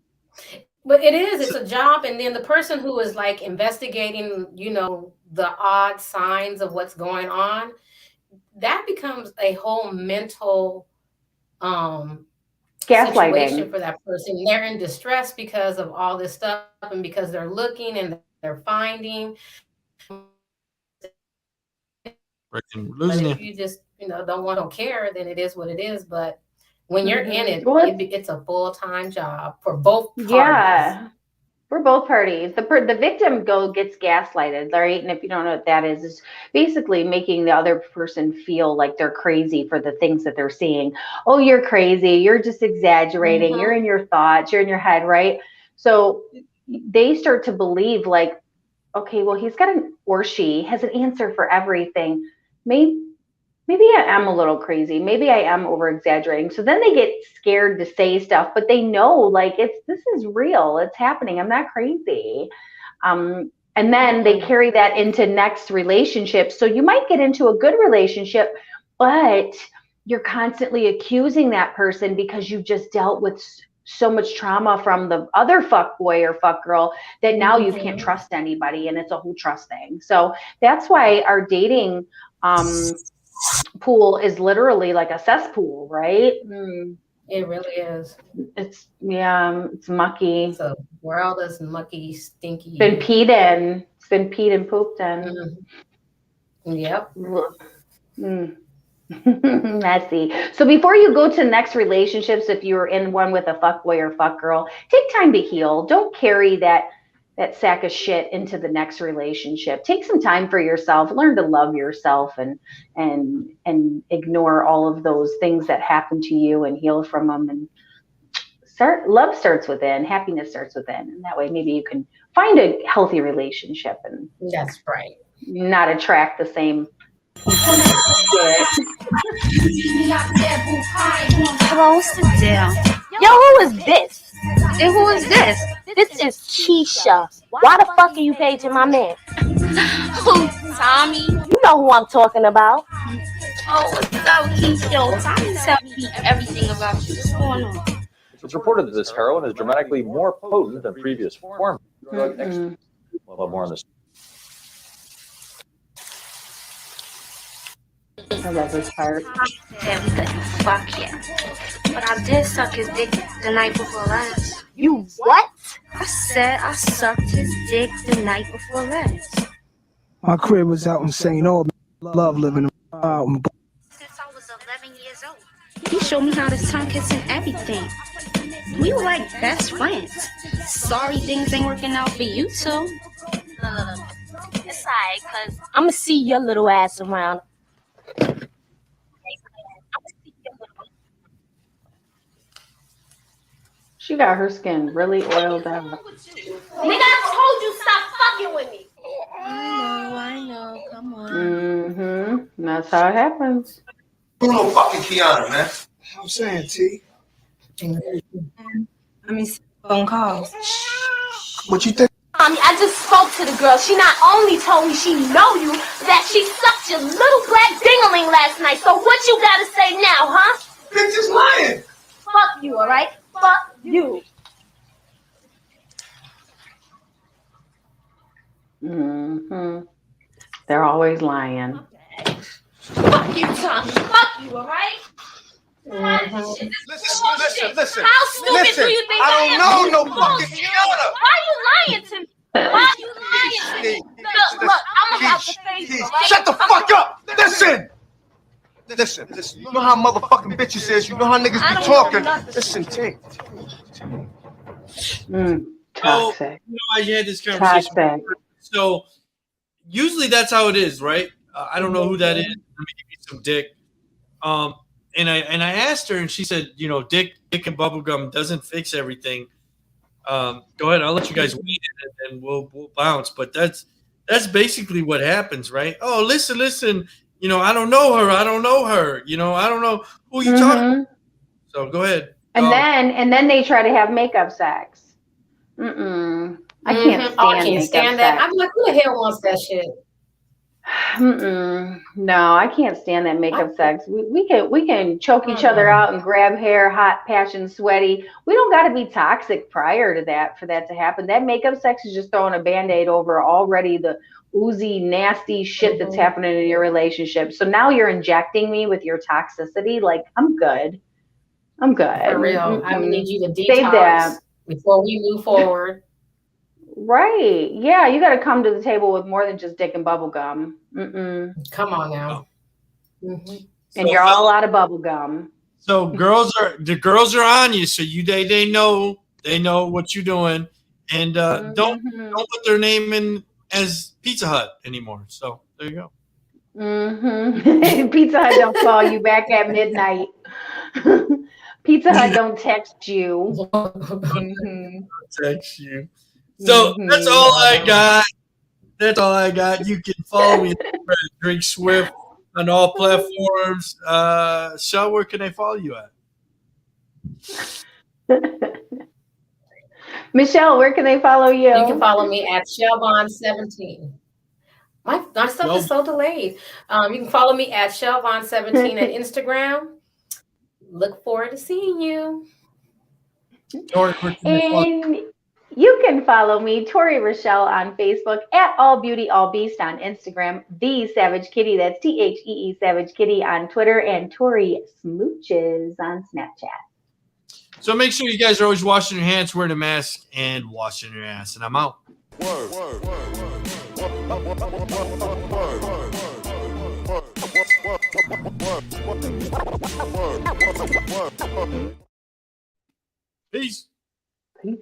But it is. It's a job. And then the person who is like investigating, you know, the odd signs of what's going on, that becomes a whole mental situation for that person. They're in distress because of all this stuff and because they're looking and they're finding. But if you just, you know, don't care, then it is what it is. But when you're in it, it's a full-time job for both parties. Yeah, for both parties. The victim gets gaslighted, right? And if you don't know what that is basically making the other person feel like they're crazy for the things that they're seeing. Oh, you're crazy. You're just exaggerating. You're in your thoughts. You're in your head, right? So they start to believe like, okay, well, or she has an answer for everything. Maybe I am a little crazy. Maybe I am over exaggerating. So then they get scared to say stuff, but they know like this is real. It's happening. I'm not crazy. And then they carry that into next relationships. So you might get into a good relationship, but you're constantly accusing that person because you've just dealt with so much trauma from the other fuck boy or fuck girl that now you can't trust anybody, and it's a whole trust thing. So that's why our dating pool is literally like a cesspool, right? It really is. It's mucky. The world is mucky, stinky. It's been peed in. It's been peed and pooped in. Yep. Messy. So before you go to next relationships, if you're in one with a fuck boy or fuck girl, take time to heal. Don't carry that sack of shit into the next relationship. Take some time for yourself. Learn to love yourself and ignore all of those things that happen to you and heal from them. And love starts within. Happiness starts within. And that way maybe you can find a healthy relationship and that's right. Not attract the same Come on, sit down. Yo, who is this? And who is this? This is Keisha. Why the fuck are you paging my man? Who, Tommy? You know who I'm talking about. Oh, what's up, Keisha? Yo, Tommy's telling me everything about you. What's going on? It's reported that this heroin is dramatically more potent than previous forms. We'll have more on this. I love this part. Fuck yeah. But I did suck his dick the night before last. You what? I said I sucked his dick the night before last. My crib was out in St. Albans. Love living out in Since I was 11 years old. He showed me how to tongue kiss and everything. We were like best friends. Sorry things ain't working out for you two. Look. It's alright, cause I'ma see your little ass around. She got her skin really oiled up. Nigga, I told you stop fucking with me. I know. Come on. Mm-hmm. That's how it happens. You little fucking Kiana, man. I'm saying, T. I mean, phone calls. What you think? I just spoke to the girl. She not only told me she know you, that she sucked your little black dingaling last night. So what you gotta say now, huh? Bitch is lying. Fuck you, alright? Fuck you. Mm-hmm. They're always lying. Fuck you, Tommy. Fuck you, alright? Listen. How stupid do you think I am? don't know no fucking Kiana. Why are you lying to me? Why are you lying to me? Look, I'm about to face you, right? Shut the fuck up. Listen. You know how motherfucking bitches is. You know how niggas be talking. Listen, T. Toxic. I had this conversation. Toxic. So usually that's how it is, right? I don't know who that is. Let me give you some dick. And I asked her, and she said, dick and bubblegum doesn't fix everything. Go ahead, I'll let you guys weed it, and we'll bounce. But that's basically what happens, right? Oh, listen. I don't know her. I don't know who you talking about. So go ahead. And then they try to have makeup sex. I can't stand that. sex. I'm like, who the hell wants that shit? No, I can't stand that makeup sex. We can choke each other out and grab hair, hot, passion, sweaty. We don't got to be toxic prior to that for that to happen. That makeup sex is just throwing a Band-Aid over already the oozy, nasty shit that's happening in your relationship. So now you're injecting me with your toxicity. Like, I'm good. For real. I need you to Save detox that. before we move forward. Right. Yeah, you got to come to the table with more than just dick and bubble gum. Come on now. And you're all out of bubble gum. So the girls are on you. So they know what you're doing, and don't put their name in as Pizza Hut anymore. So there you go. Pizza Hut don't call you back at midnight. Pizza Hut don't text you. Text you. So that's all I got. That's all I got. You can follow me at Drink Swift on all platforms. Shell, where can they follow you at? Michelle, where can they follow you? You can follow me at Shelvon17. My stuff is so delayed. You can follow me at Shelvon17 at Instagram. Look forward to seeing you. And you can follow me, Tori Rochelle, on Facebook, at All Beauty All Beast on Instagram, The Savage Kitty, that's THEE Savage Kitty on Twitter, and Tori Smooches on Snapchat. So make sure you guys are always washing your hands, wearing a mask, and washing your ass. And I'm out. Peace. Peace.